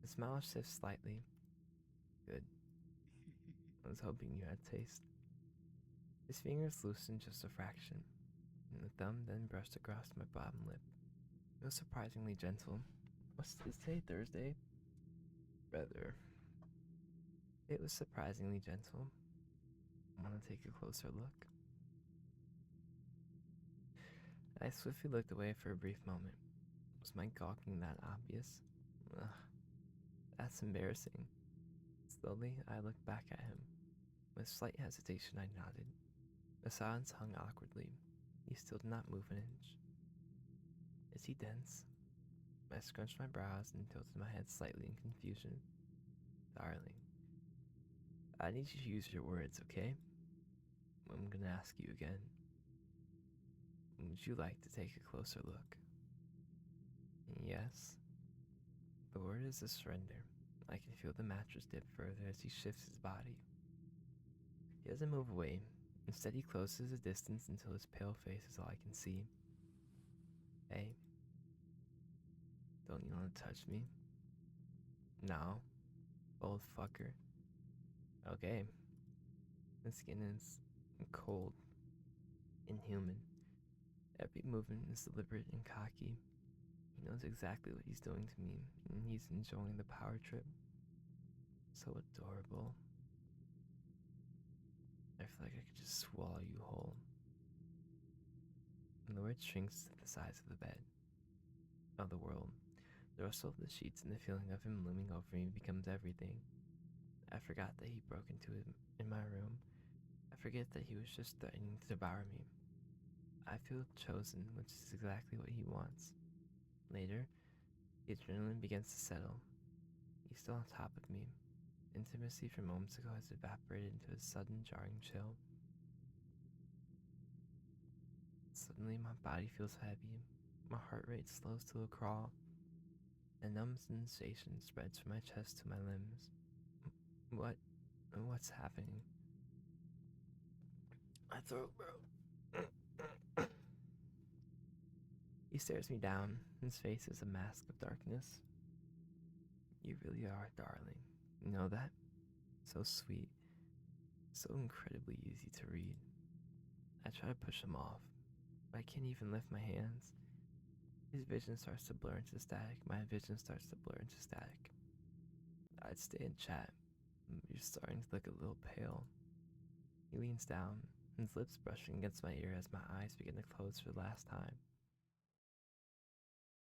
The smile shifts slightly. Good. I was hoping you had taste. His fingers loosened just a fraction, and the thumb then brushed across my bottom lip. It was surprisingly gentle. Is today Thursday? Rather, it was surprisingly gentle. Want to take a closer look? I swiftly looked away for a brief moment. Was my gawking that obvious? Ugh, that's embarrassing. Slowly, I looked back at him. With slight hesitation, I nodded. The silence hung awkwardly. He still did not move an inch. Is he dense? I scrunched my brows and tilted my head slightly in confusion. Darling, I need you to use your words, okay? I'm gonna ask you again. Would you like to take a closer look? Yes. The word is a surrender. I can feel the mattress dip further as he shifts his body. He doesn't move away. Instead, he closes the distance until his pale face is all I can see. Hey, don't you want to touch me? No, old fucker. Okay. The skin is cold, inhuman. Every movement is deliberate and cocky. He knows exactly what he's doing to me, and he's enjoying the power trip. So adorable. I feel like I could just swallow you whole. And the word shrinks to the size of the bed, of the world. The rustle of the sheets and the feeling of him looming over me becomes everything. I forgot that he broke into him in my room. I forget that he was just threatening to devour me. I feel chosen, which is exactly what he wants. Later, the adrenaline begins to settle. He's still on top of me. Intimacy from moments ago has evaporated into a sudden jarring chill. Suddenly, my body feels heavy. My heart rate slows to a crawl. A numb sensation spreads from my chest to my limbs. What? What's happening? My throat, bro. He stares me down. His face is a mask of darkness. You really are, darling. You know that? So sweet. So incredibly easy to read. I try to push him off. I can't even lift my hands. His vision starts to blur into static. My vision starts to blur into static. I'd stay and chat. You're starting to look a little pale. He leans down, his lips brushing against my ear as my eyes begin to close for the last time.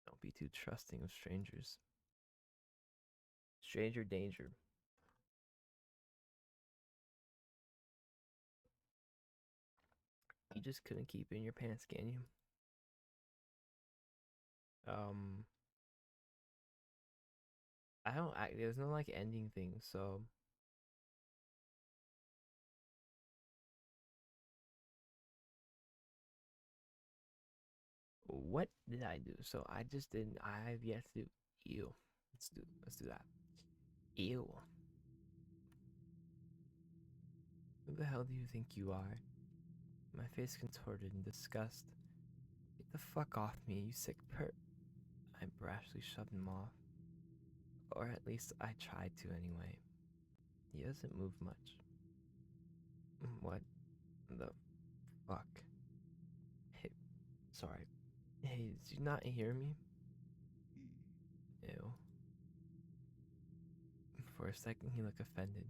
Don't be too trusting of strangers. Stranger danger. You just couldn't keep it in your pants, can you? Um, I don't. There's no like ending thing. So what did I do? So I just didn't. I have yet to do. Ew. Let's do that. Ew. Who the hell do you think you are? My face contorted in disgust. Get the fuck off me, you sick per. I brashly shoved him off. Or at least I tried to anyway. He doesn't move much. What the fuck? Sorry. Hey, did you not hear me? Ew. For a second, he looked offended.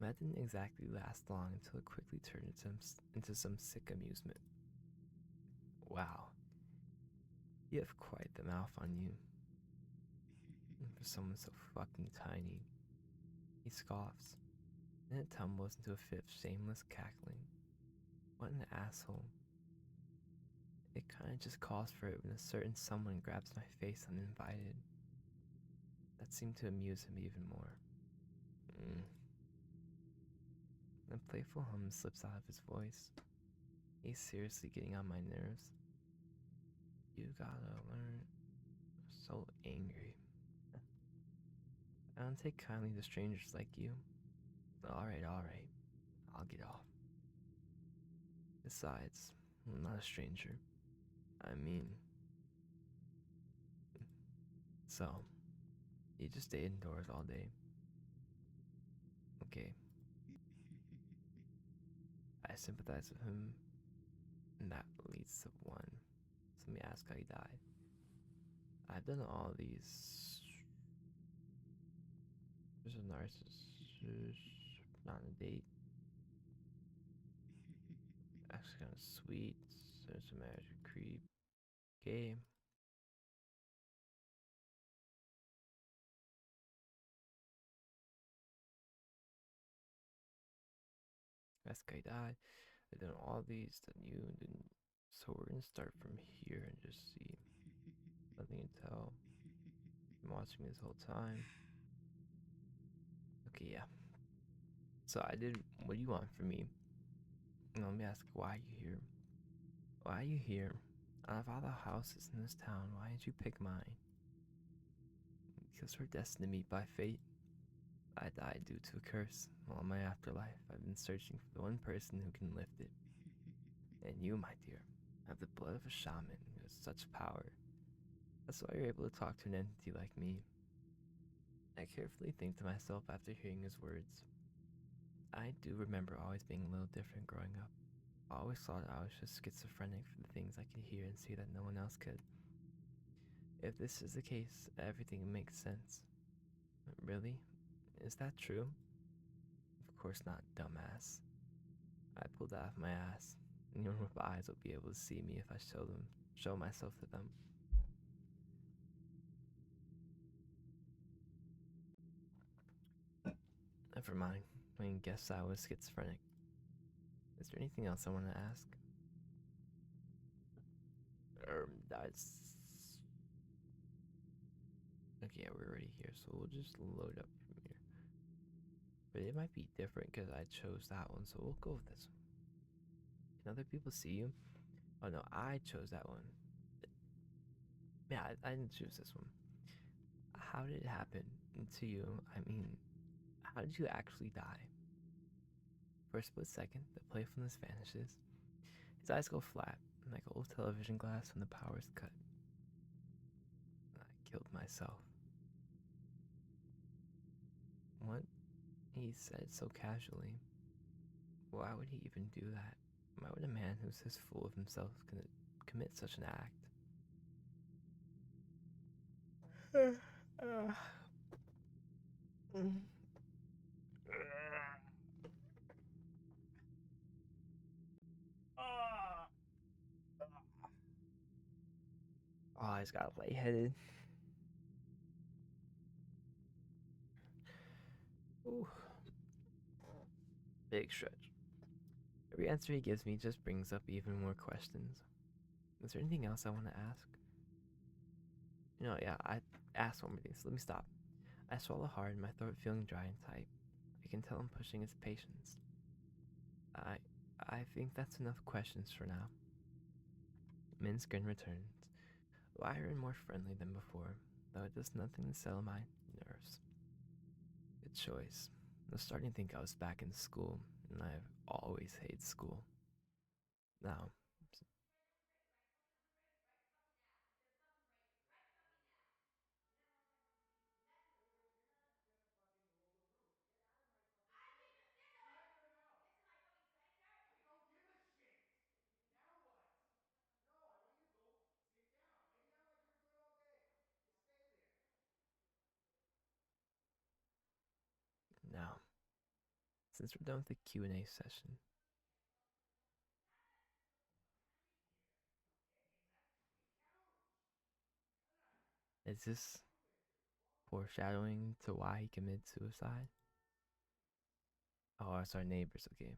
That didn't exactly last long until it quickly turned into some sick amusement. Wow, you have quite the mouth on you. For someone so fucking tiny. He scoffs, then it tumbles into a fit of shameless cackling. What an asshole. It kinda just calls for it when a certain someone grabs my face uninvited. That seemed to amuse him even more. Mm. A playful hum slips out of his voice. He's seriously getting on my nerves. You gotta learn. So angry. I don't take kindly to strangers like you. Alright, alright. I'll get off. Besides, I'm not a stranger. I mean. So, you just stay indoors all day. Okay. I sympathize with him, and that leads to one. So let me ask how he died. I've done all these. There's a narcissist, not a date. Actually, kind of sweet. There's a marriage creep. Gay. Ask how he died. I've done all these, then you, then. So we're gonna start from here and just see. Nothing to tell. Been watching this whole time. Okay, yeah. So I did. What do you want from me? Now let me ask. Why are you here? Why are you here? Out of all the houses in this town, why did you pick mine? Because we're destined to meet by fate. I died due to a curse. All my afterlife, I've been searching for the one person who can lift it. And you, my dear, have the blood of a shaman who has such power. That's why you're able to talk to an entity like me. I carefully think to myself after hearing his words. I do remember always being a little different growing up. I always thought I was just schizophrenic for the things I could hear and see that no one else could. If this is the case, everything makes sense. Really? Is that true? Of course not, dumbass. I pulled that off my ass. Anyone with eyes will be able to see me if I show myself to them. Never mind. I mean, guess I was schizophrenic. Is there anything else I want to ask? That's. Okay, yeah, we're already here, so we'll just load up from here. But it might be different because I chose that one, so we'll go with this one. Can other people see you? Oh no, I chose that one. Yeah, I didn't choose this one. How did it happen to you? I mean, how did you actually die? For a split second, the playfulness vanishes. His eyes go flat, like old television glass when the power is cut. I killed myself. What? He said so casually. Why would he even do that? Why would a man who's this full of himself commit such an act? Oh, he's got lightheaded. Ooh, big stretch. Every answer he gives me just brings up even more questions. Is there anything else I want to ask? Yeah, I asked one more thing, so let me stop. I swallow hard, my throat feeling dry and tight. I can tell I'm pushing his patience. I I think that's enough questions for now. Min's grin returns, wider and more friendly than before, though it does nothing to settle my nerves. Good choice. I was starting to think I was back in school, and I've always hated school. Now, Since we're done with the Q&A session, is this foreshadowing to why he committed suicide? Oh, it's our neighbors. Okay.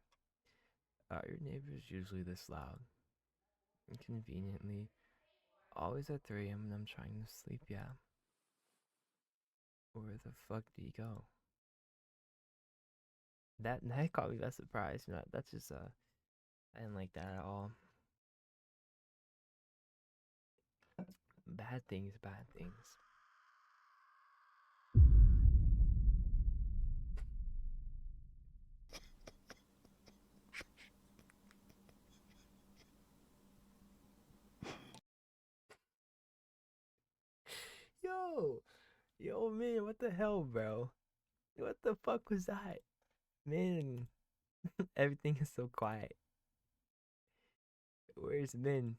Are your neighbors usually this loud? Inconveniently, always at 3 a.m. when I'm trying to sleep, yeah. Where the fuck did he go? That caught me by surprise. You know, that's just I didn't like that at all. Bad things, bad things. Yo, yo, man, what the hell, bro? What the fuck was that, man? Everything is so quiet. Where's Min,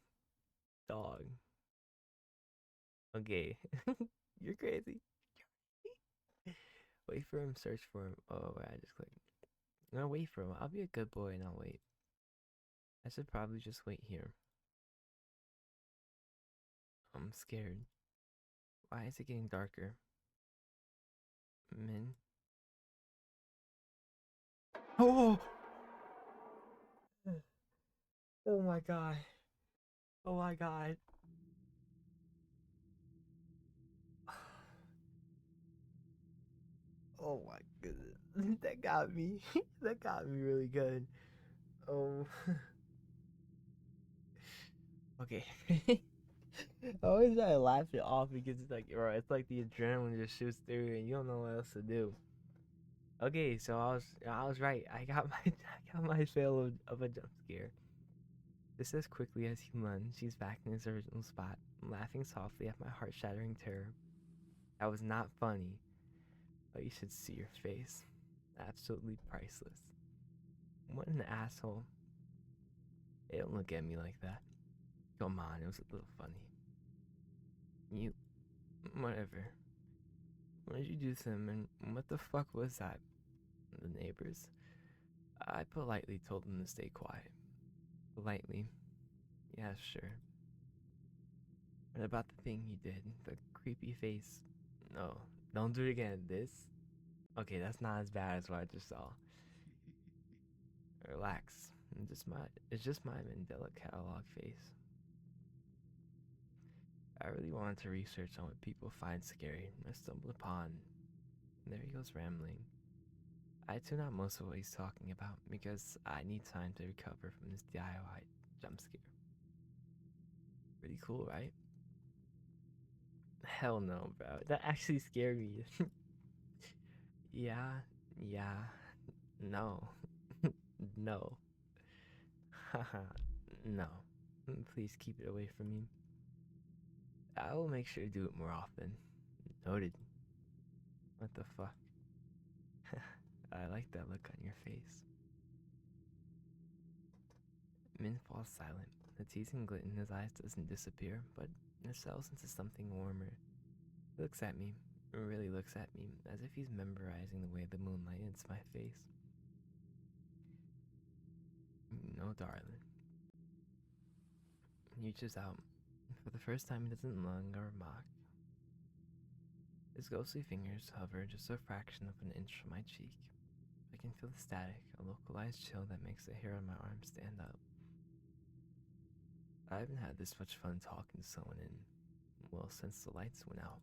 dog? Okay, you're crazy. Wait for him. Search for him. Oh, wait, I just clicked. No, wait for him. I'll be a good boy and I'll wait. I should probably just wait here. I'm scared. Why is it getting darker? Min. Oh! Oh my god. Oh my god. Oh my goodness. That got me. That got me really good. Oh. Okay. I always try to laugh it off because it's like, bro, it's like the adrenaline just shoots through and you don't know what else to do. Okay, so I was right. I got my I got my fill of a jump scare. Just as quickly as he lunged, she's back in his original spot, laughing softly at my heart-shattering terror. That was not funny, but you should see your face. Absolutely priceless. What an asshole. Hey, don't look at me like that. Come on, it was a little funny. You, whatever. What did you do to him, and what the fuck was that? The neighbors? I politely told them to stay quiet. Politely. Yeah, sure. What about the thing he did? The creepy face? No, don't do it again. This? Okay, that's not as bad as what I just saw. Relax. It's just my Mandela catalog face. I really wanted to research on what people find scary. I stumbled upon. There he goes rambling. I tune out most of what he's talking about because I need time to recover from this DIY jump scare. Pretty cool, right? Hell no, bro. That actually scared me. Yeah, yeah, no, no, haha, no. Please keep it away from me. I will make sure to do it more often. Noted. What the fuck? I like that look on your face. Min falls silent. The teasing glint in his eyes doesn't disappear, but it settles into something warmer. He looks at me, really looks at me, as if he's memorizing the way the moonlight hits my face. No, darling. He reaches out. For the first time, he doesn't lung or mock. His ghostly fingers hover just a fraction of an inch from my cheek. I can feel the static, a localized chill that makes the hair on my arm stand up. I haven't had this much fun talking to someone well, since the lights went out.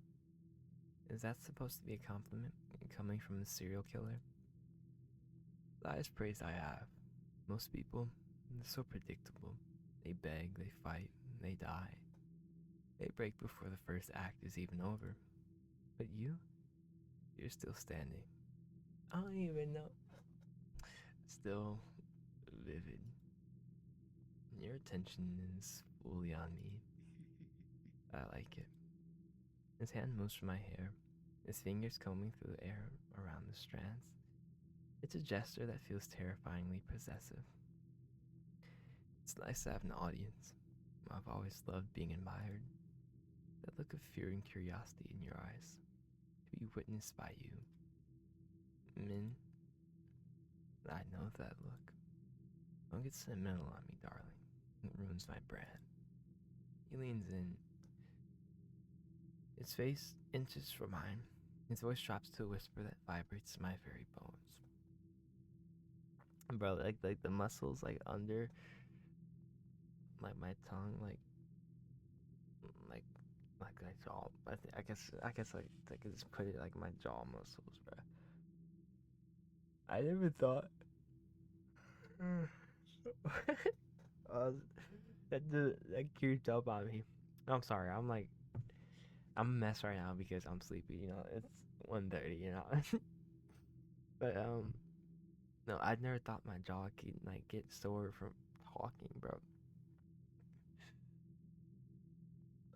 Is that supposed to be a compliment, coming from a serial killer? The highest praise I have. Most people, they're so predictable. They beg, they fight, they die. They break before the first act is even over. But you're still standing. I don't even know. Still vivid. Your attention is fully on me. I like it. His hand moves from my hair, his fingers combing through the air around the strands. It's a gesture that feels terrifyingly possessive. It's nice to have an audience. I've always loved being admired. That look of fear and curiosity in your eyes. To be witnessed by you. Min, I love that look. Don't get sentimental on me, darling. It ruins my brand. He leans in, his face inches from mine. His voice drops to a whisper that vibrates my very bones. Bro, like the muscles like under like my tongue, like like my jaw. I guess like I could just put it like my jaw muscles, bro. I never thought. uh, that creeped up on me. I'm sorry. I'm a mess right now because I'm sleepy. You know, it's 1:30. You know, but no, I never thought my jaw could like get sore from talking, bro.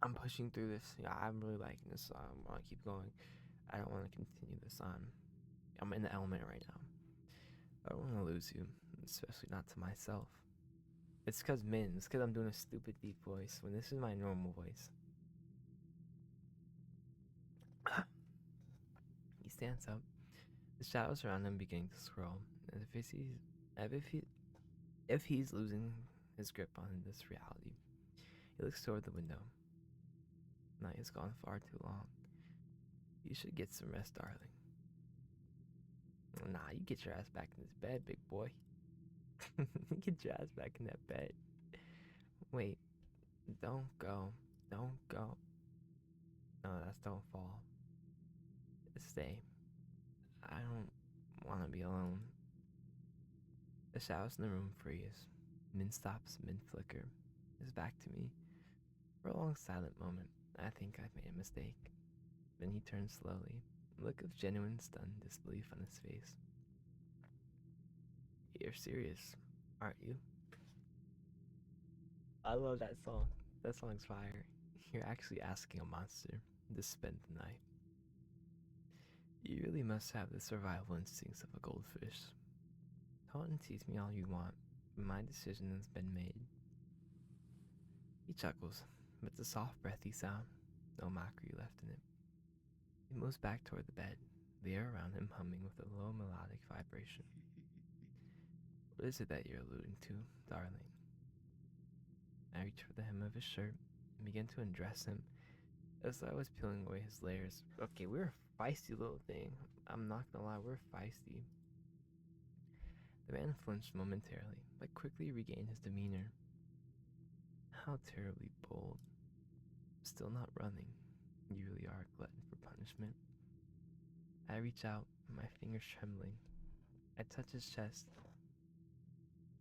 I'm pushing through this. Yeah, I'm really liking this. I want to keep going. I don't want to continue this on. I'm in the element right now. I don't want to lose you, especially not to myself. It's because Min. It's because I'm doing a stupid deep voice when this is my normal voice. He stands up. The shadows around him begin to swirl, as if he's losing his grip on this reality. He looks toward the window. Night has gone far too long. You should get some rest, darling. Nah, you get your ass back in this bed, big boy. Get your ass back in that bed. Wait, don't go. Don't go. No, that's don't fall. Stay. I don't want to be alone. The shadows in the room freeze. Min stops mid-flicker. His back to me. For a long silent moment, I think I've made a mistake. Then he turns slowly, a look of genuine stunned disbelief on his face. You're serious, aren't you? I love that song. That song's fire. You're actually asking a monster to spend the night. You really must have the survival instincts of a goldfish. Taunt and tease me all you want, but my decision has been made. He chuckles, but it's a soft, breathy sound, no mockery left in it. He moves back toward the bed, the air around him humming with a low melodic vibration. What is it that you're alluding to, darling? I reach for the hem of his shirt and begin to undress him as though I was peeling away his layers. Okay, we're a feisty little thing. I'm not gonna lie, we're feisty. The man flinched momentarily, but quickly regained his demeanor. How terribly bold. Still not running. You really are a glutton for punishment. I reach out, my fingers trembling. I touch his chest.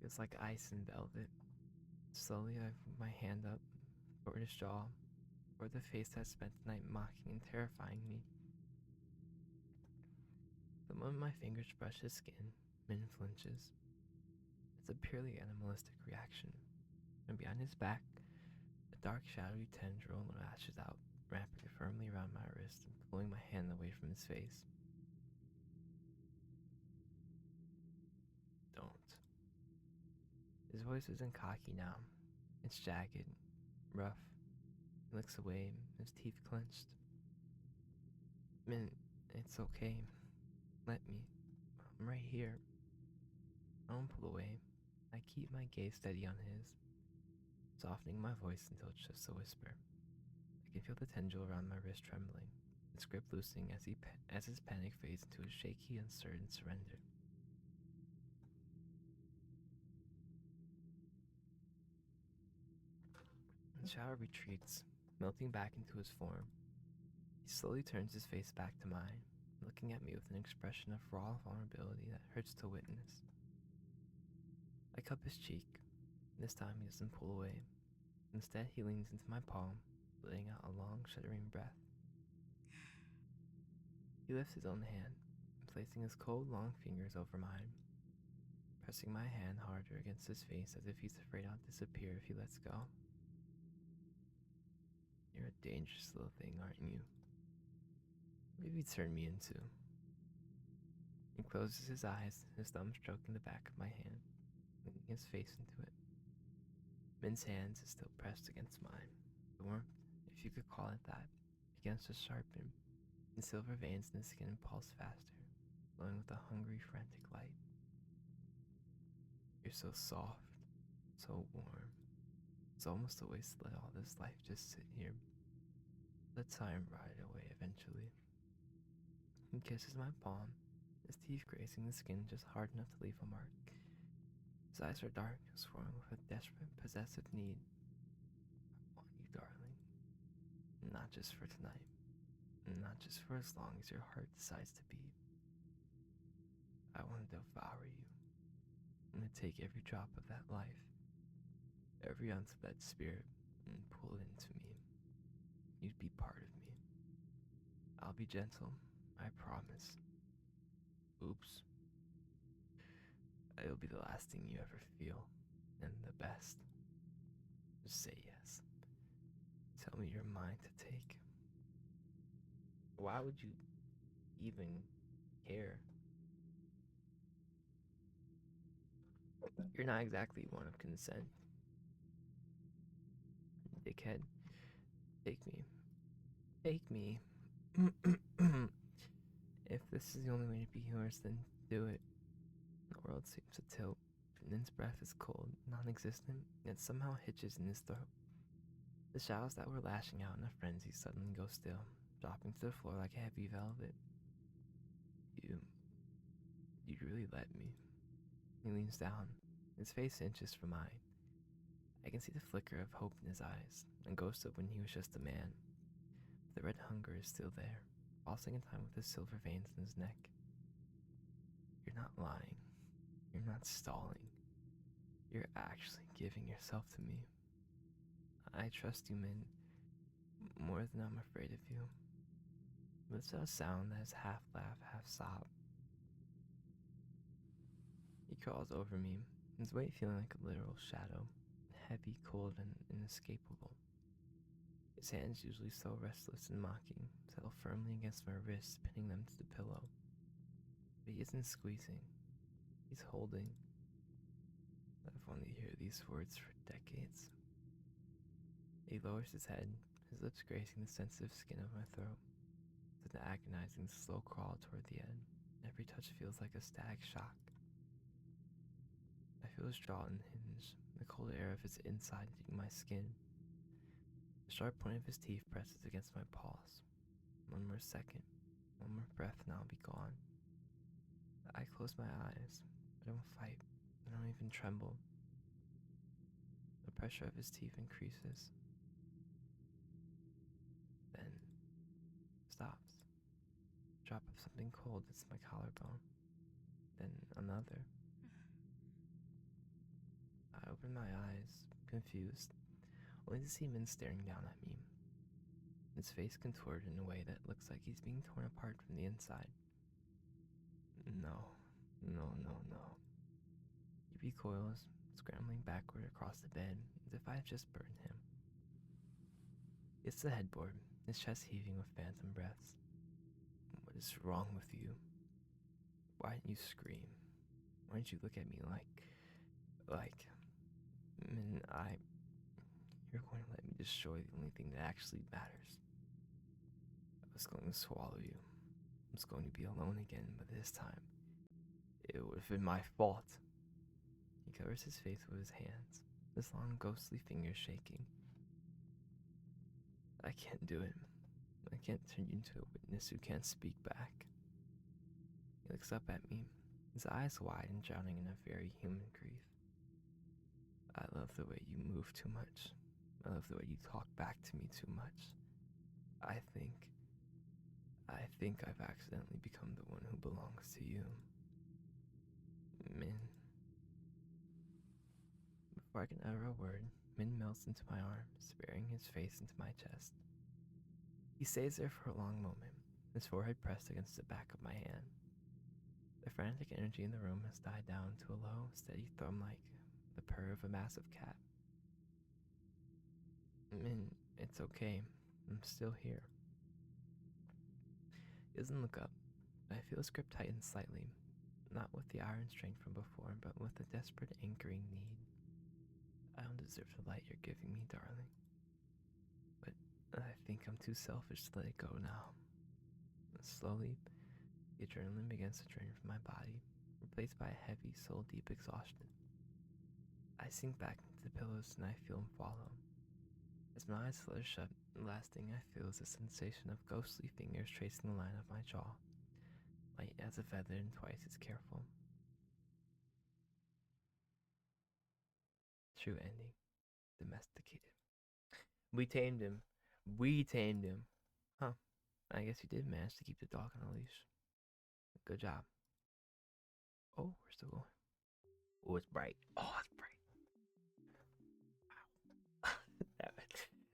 It's like ice and velvet. Slowly, I move my hand up, toward his jaw, toward the face that spent the night mocking and terrifying me. The moment my fingers brush his skin, Min flinches. It's a purely animalistic reaction, and behind his back, a dark, shadowy tendril lashes out, wrapping firmly around my wrist and pulling my hand away from his face. Don't. His voice isn't cocky now. It's jagged, rough. He looks away, his teeth clenched. Min, it's okay. Let me. I'm right here. I don't pull away. I keep my gaze steady on his, softening my voice until it's just a whisper. I can feel the tendril around my wrist trembling, his grip loosening as his panic fades into a shaky, uncertain surrender. The shadow retreats, melting back into his form. He slowly turns his face back to mine, looking at me with an expression of raw vulnerability that hurts to witness. I cup his cheek. This time he doesn't pull away. Instead, he leans into my palm, letting out a long, shuddering breath. He lifts his own hand, placing his cold, long fingers over mine, pressing my hand harder against his face as if he's afraid I'll disappear if he lets go. You're a dangerous little thing, aren't you? What have you turned me into? He closes his eyes, his thumb stroking the back of my hand, leaning his face into it. Min's hands is still pressed against mine. The warmth, if you could call it that, begins to sharpen. The silver veins in his skin pulse faster, glowing with a hungry, frantic light. so soft, so warm. It's almost a waste to let all this life just sit here. Let time ride away eventually. He kisses my palm, his teeth grazing the skin just hard enough to leave a mark. His eyes are dark, swirling with a desperate, possessive need. I want you, darling. Not just for tonight. Not just for as long as your heart decides to beat. I want to devour you. I'm going to take every drop of that life, every ounce of that spirit, and pull it into me. You'd be part of me. I'll be gentle, I promise. Oops. It'll be the last thing you ever feel, and the best. Just say yes. Tell me you're mine to take. Why would you even care? You're not exactly one of consent. Dickhead. Take me. Take me. If this is the only way to be yours, then do it. The world seems to tilt. Nin's breath is cold, non-existent, yet somehow hitches in his throat. The shadows that were lashing out in a frenzy suddenly go still, dropping to the floor like heavy velvet. You'd really let me. He leans down, his face inches from mine. I can see the flicker of hope in his eyes, a ghost of when he was just a man. The red hunger is still there, pulsing in time with the silver veins in his neck. You're not lying. You're not stalling. You're actually giving yourself to me. I trust you, Min, more than I'm afraid of you. Lets out a sound that is half laugh, half sob. He crawls over me, his weight feeling like a literal shadow, heavy, cold, and inescapable. His hands, usually so restless and mocking, settle firmly against my wrists, pinning them to the pillow. But he isn't squeezing. He's holding. I've wanted to hear these words for decades. He lowers his head, his lips grazing the sensitive skin of my throat. It's an agonizing, slow crawl toward the end. Every touch feels like a static shock. I feel his jaw unhinge, the cold air of his inside hitting my skin. The sharp point of his teeth presses against my pulse. One more second, one more breath, and I'll be gone. I close my eyes. I don't fight. I don't even tremble. The pressure of his teeth increases. Then stops. Drop of something cold hits my collarbone. Then another. I open my eyes, confused, only to see Min staring down at me. His face contorted in a way that looks like he's being torn apart from the inside. No. He recoils, scrambling backward across the bed, as if I had just burned him. It's the headboard, his chest heaving with phantom breaths. What is wrong with you? Why didn't you scream? Why didn't you look at me like, Min, you're going to let me destroy the only thing that actually matters. I was going to swallow you. I was going to be alone again, but this time, it would have been my fault. He covers his face with his hands, his long ghostly fingers shaking. I can't do it. I can't turn you into a witness who can't speak back. He looks up at me, his eyes wide and drowning in a very human grief. I love the way you move too much. I love the way you talk back to me too much. I think I've accidentally become the one who belongs to you. Min. Before I can utter a word, Min melts into my arms, burying his face into my chest. He stays there for a long moment, his forehead pressed against the back of my hand. The frantic energy in the room has died down to a low, steady thrum like the purr of a massive cat. Min, it's okay. I'm still here. He doesn't look up. I feel his grip tighten slightly, not with the iron strength from before, but with the desperate anchoring need. I don't deserve the light you're giving me, darling. But I think I'm too selfish to let it go now. Slowly, the adrenaline begins to drain from my body, replaced by a heavy, soul-deep exhaustion. I sink back into the pillows and I feel him follow. As my eyes flutter shut, the last thing I feel is a sensation of ghostly fingers tracing the line of my jaw, light as a feather and twice as careful. True ending. Domesticated. We tamed him. We tamed him. Huh. I guess you did manage to keep the dog on a leash. Good job. Oh, we're still going. Oh, it's bright. Oh, it's bright.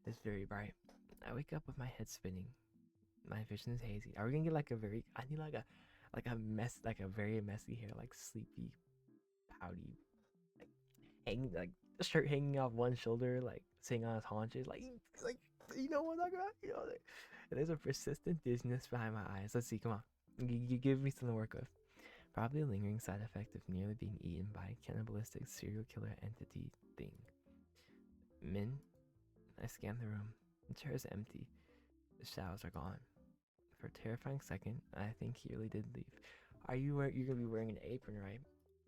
It's very bright. I wake up with my head spinning. My vision is hazy. Are we gonna get like a very? I need like a mess, like a very messy hair, like sleepy, pouty, like hanging, like a shirt hanging off one shoulder, like sitting on his haunches, like you know what I'm talking about? You know, like, and there's a persistent dizziness behind my eyes. Let's see, come on, you give me something to work with. Probably a lingering side effect of nearly being eaten by a cannibalistic serial killer entity thing. Min, I scan the room. The chair is empty. The shadows are gone. For a terrifying second, I think he really did leave. You're gonna be wearing an apron, right?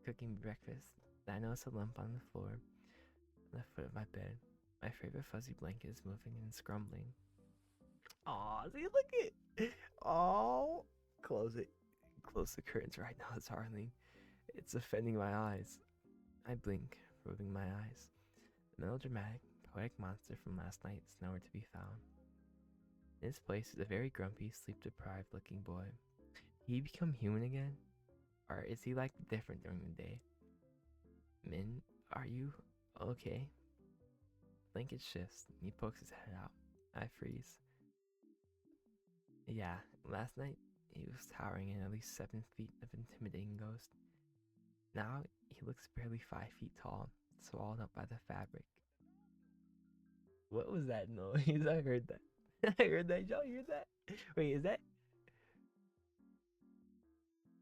Cooking breakfast. I notice a lump on the floor, at the foot of my bed. My favorite fuzzy blanket is moving and scrumbling. Aw, see, look it. Oh, close it. Close the curtains right now, darling. It's offending my eyes. I blink, rubbing my eyes. The melodramatic, poetic monster from last night is nowhere to be found. In his place is a very grumpy, sleep-deprived looking boy. He become human again? Or is he like different during the day? Min, are you okay? Blanket shifts. And he pokes his head out. I freeze. Yeah, last night he was towering in at least 7 feet of intimidating ghost. Now he looks barely 5 feet tall, swallowed up by the fabric. What was that noise? I heard that. I heard that. Y'all hear that? Wait, is that?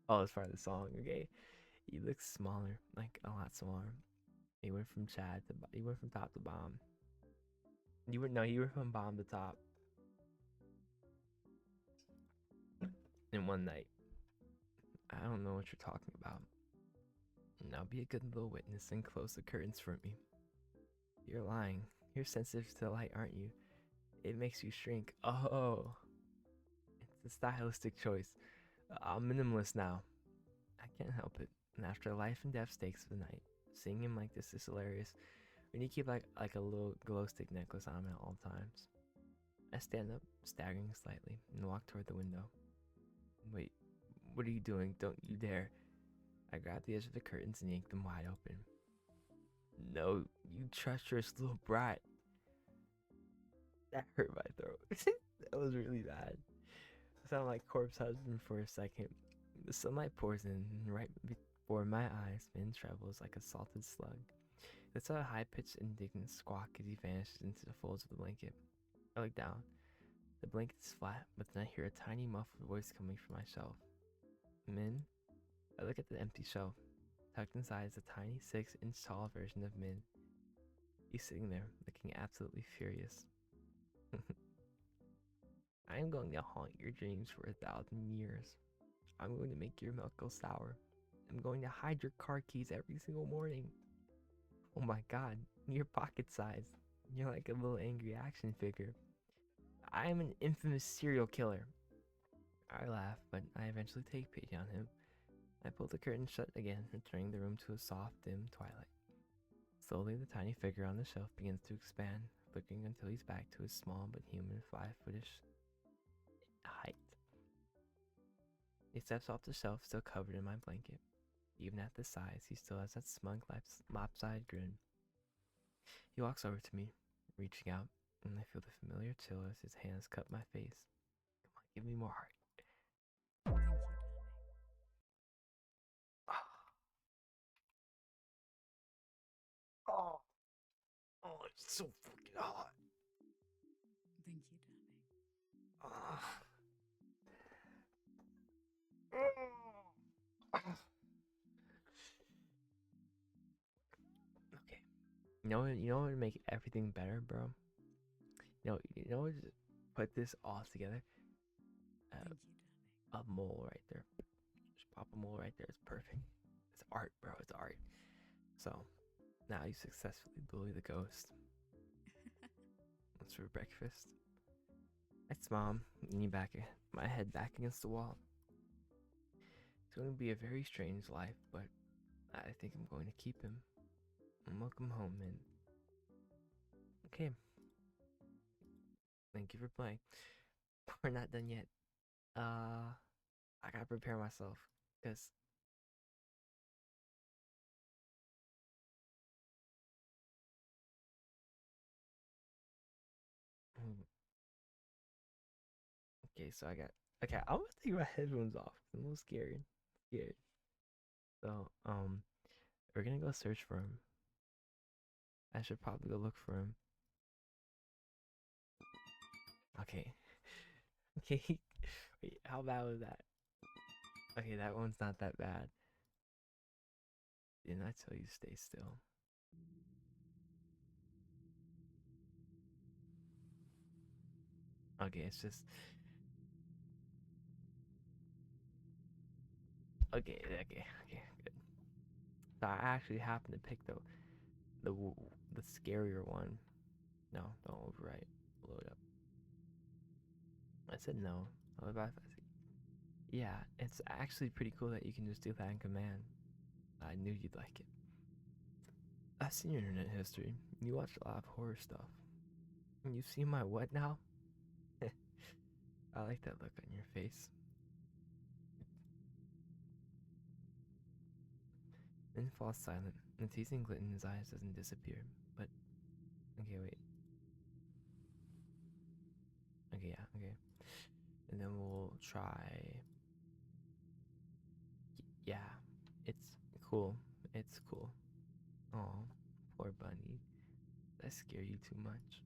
Oh, it's part of the song. Okay. He looks smaller, like a lot smaller. He went from Chad to he went from top to bottom. You were no, you were from bottom to top in one night. I don't know what you're talking about. Now be a good little witness and close the curtains for me. You're lying. You're sensitive to the light, aren't you? It makes you shrink. Oh, it's a stylistic choice. I'm minimalist now. I can't help it. And after life and death stakes of the night, seeing him like this is hilarious. We need to keep like a little glow stick necklace on him at all times. I stand up, staggering slightly, and walk toward the window. Wait, what are you doing? Don't you dare. I grab the edge of the curtains and yank them wide open. No, you treacherous little brat. That hurt my throat. That was really bad. I sound like corpse husband for a second. The sunlight pours in, and right before my eyes, Min travels like a salted slug. It's a high-pitched, indignant squawk as he vanishes into the folds of the blanket. I look down. The blanket is flat, but then I hear a tiny muffled voice coming from my shelf. Min? I look at the empty shelf. Tucked inside is a tiny 6-inch tall version of Min. He's sitting there, looking absolutely furious. I am going to haunt your dreams for 1,000 years. I'm going to make your milk go sour. I'm going to hide your car keys every single morning. Oh my god, you're pocket sized. You're like a little angry action figure. I am an infamous serial killer. I laugh, but I eventually take pity on him. I pull the curtain shut again, returning the room to a soft, dim twilight. Slowly, the tiny figure on the shelf begins to expand, flickering until he's back to his small but human 5-footish height. He steps off the shelf, still covered in my blanket. Even at this size, he still has that smug, lopsided grin. He walks over to me, reaching out, and I feel the familiar chill as his hands cup my face. Come on, give me more heart. Thank you, darling. Oh, oh, it's so fucking hot. Thank you, darling. Okay. You know what would make everything better, bro? You know what? Just put this all together. Thank you, A mole right there. Just pop a mole right there. It's perfect. It's art, bro. It's art. So Now you successfully bully the ghost. What's for breakfast? It's mom. Leaning back, my head back against the wall. It's going to be a very strange life, but I think I'm going to keep him. And welcome home, man. Okay. Thank you for playing. We're not done yet. I gotta prepare myself, cause okay. So I got okay. I'm gonna take my headphones off. I'm a little scared. Scared. So we're gonna go search for him. I should probably go look for him. Okay. Okay. Wait, how bad was that? Okay, that one's not that bad. Didn't I tell you to stay still? Okay, it's just okay, okay, good. So I actually happened to pick the the scarier one. No, don't overwrite. Load up. I said no. What about if I said yeah? It's actually pretty cool that you can just do that in command. I knew you'd like it. I've seen your internet history. You watch a lot of horror stuff. You see my what now? I like that look on your face. Then falls silent. The teasing glint in his eyes doesn't disappear. But okay, wait. Okay, yeah, okay. And then we'll try. Yeah, it's cool. It's cool. Oh, poor bunny. Did I scare you too much?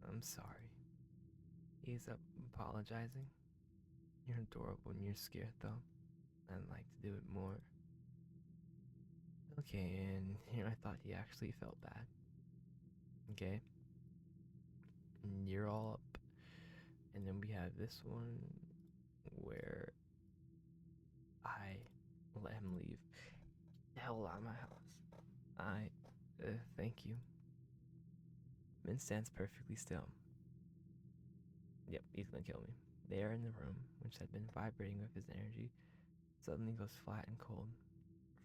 I'm sorry. He's up apologizing. You're adorable when you're scared, though. I'd like to do it more. Okay, and here I thought he actually felt bad. Okay, and you're all up. And then we have this one where I let him leave. The hell out of my house. Thank you. Min stands perfectly still. Yep, he's gonna kill me. The air in the room, which had been vibrating with his energy, suddenly goes flat and cold.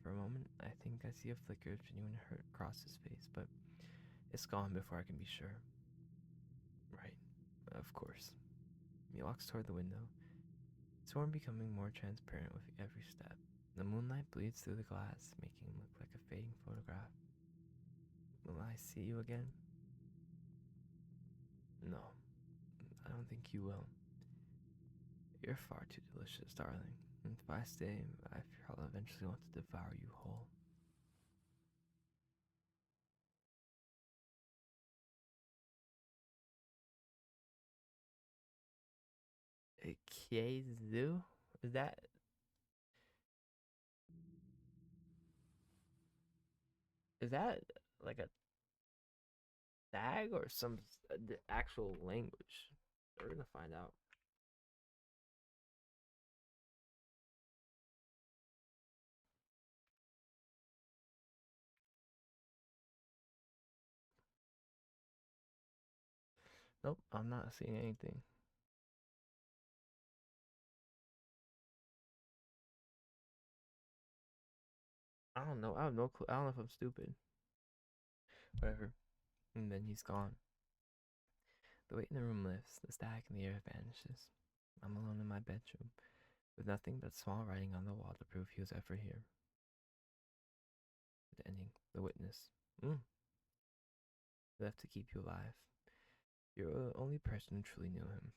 For a moment, I think I see a flicker of genuine hurt across his face, but it's gone before I can be sure. Right, of course. He walks toward the window, his form becoming more transparent with every step. The moonlight bleeds through the glass, making him look like a fading photograph. Will I see you again? No, I don't think you will. You're far too delicious, darling. And if I stay, I fear I'll eventually want to devour you whole. Okay, Zoo? Is that like a tag or some actual language? We're gonna find out. Nope, I'm not seeing anything. I don't know. I have no clue. I don't know if I'm stupid. Whatever. And then he's gone. The weight in the room lifts. The static in the air vanishes. I'm alone in my bedroom, with nothing but small writing on the wall to prove he was ever here. The ending. The witness. Left to keep you alive. You're the only person who truly knew him,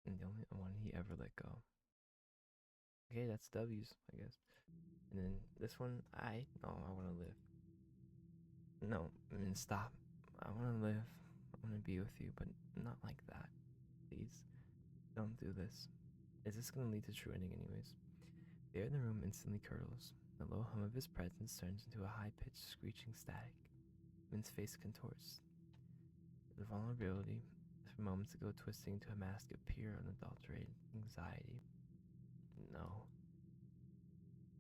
and the only one he ever let go. Okay, that's W's, I guess. And then this one, no, I want to live. No, I mean, stop. I want to live. I want to be with you, but not like that. Please, don't do this. Is this going to lead to true ending anyways? The air in the room instantly curdles. The low hum of his presence turns into a high-pitched screeching static. Min's face contorts. The vulnerability, from moments ago twisting into a mask of pure, unadulterated anxiety. No.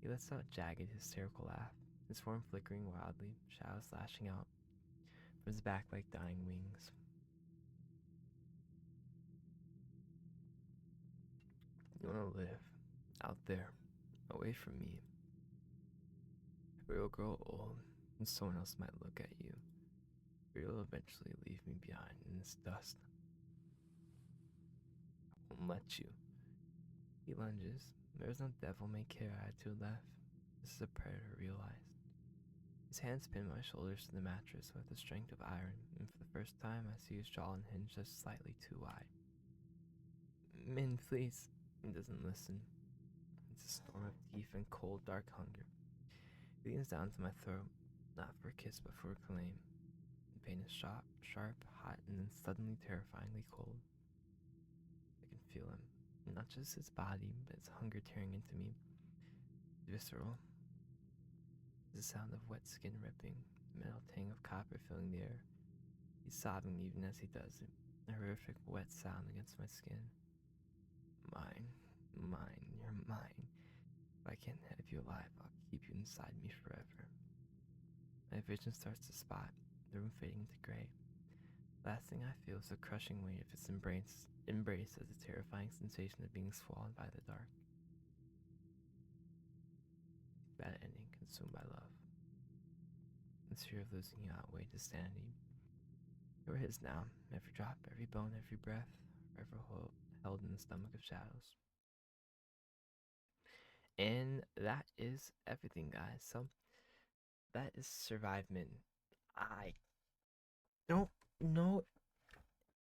He lets out a jagged, hysterical laugh. his form flickering wildly, shadows lashing out from his back like dying wings. You want to live out there, away from me, where you'll grow old and someone else might look at you, where you'll eventually leave me behind in this dust. I won't let you. He lunges. There is no devil may care attitude left. This is a predator realized. His hands pin my shoulders to the mattress with the strength of iron, and for the first time I see his jaw unhinged just slightly too wide. Min, please. He doesn't listen. It's a storm of teeth and cold, dark hunger. He leans down to my throat, not for a kiss, but for a claim. The pain is sharp, hot, and then suddenly terrifyingly cold. I can feel him. Not just his body, but his hunger tearing into me. Visceral. The sound of wet skin ripping, the metal tang of copper filling the air. He's sobbing even as he does it, a horrific wet sound against my skin. Mine, you're mine. If I can't have you alive, I'll keep you inside me forever. My vision starts to spot, the room fading into gray. Last thing I feel is the crushing weight of his embrace as a terrifying sensation of being swallowed by the dark. Bad ending, consumed by love. The fear of losing you outweighed his sanity. You were his now, every drop, every bone, every breath, forever held in the stomach of shadows. And that is everything, guys. So that is Survive Min. I don't know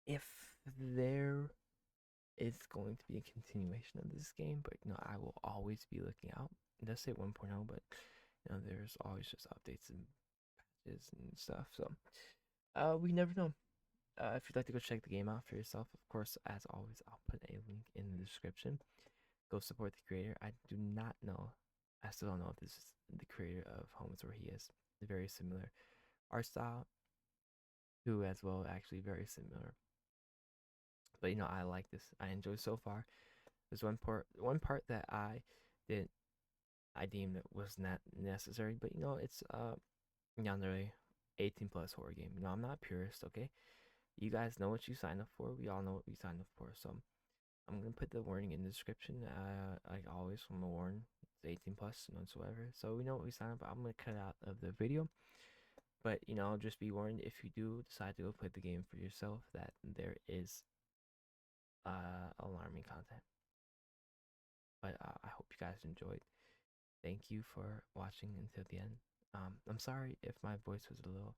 if there is going to be a continuation of this game, but I will always be looking out. It does say 1.0, but there's always just updates and patches and stuff. So we never know. If you'd like to go check the game out for yourself, of course, as always, I'll put a link in the description. Go support the creator. I still don't know if this is the creator of Homes Where He Is. Very similar art style, who as well, actually very similar. But I like this. I enjoy so far. There's one part that I deemed it was not necessary, but it's another 18+ horror game. I'm not a purist, okay? You guys know what you signed up for. We all know what we signed up for. So I'm gonna put the warning in the description. Like always, from the warn, it's 18+ and whatsoever. So we know what we signed up for. I'm gonna cut out of the video. But just be warned, if you do decide to go play the game for yourself, that there is alarming content. But I hope you guys enjoyed. Thank you for watching until the end. I'm sorry if my voice was a little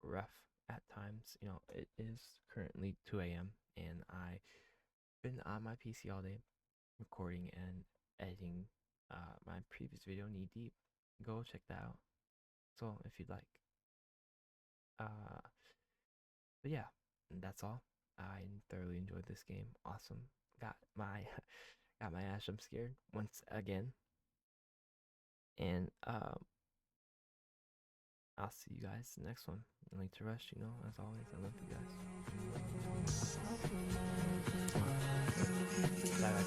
rough at times. It is currently 2 a.m. and I've been on my PC all day recording and editing my previous video, Knee Deep. Go check that out. So if you'd like. But yeah, that's all. I thoroughly enjoyed this game. Awesome. Got my ass jump scared once again. And I'll see you guys in the next one. Link to Rush, as always, I love you guys. Bye bye guys.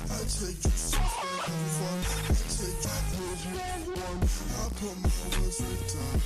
I take you so far, I take you I put my words with time.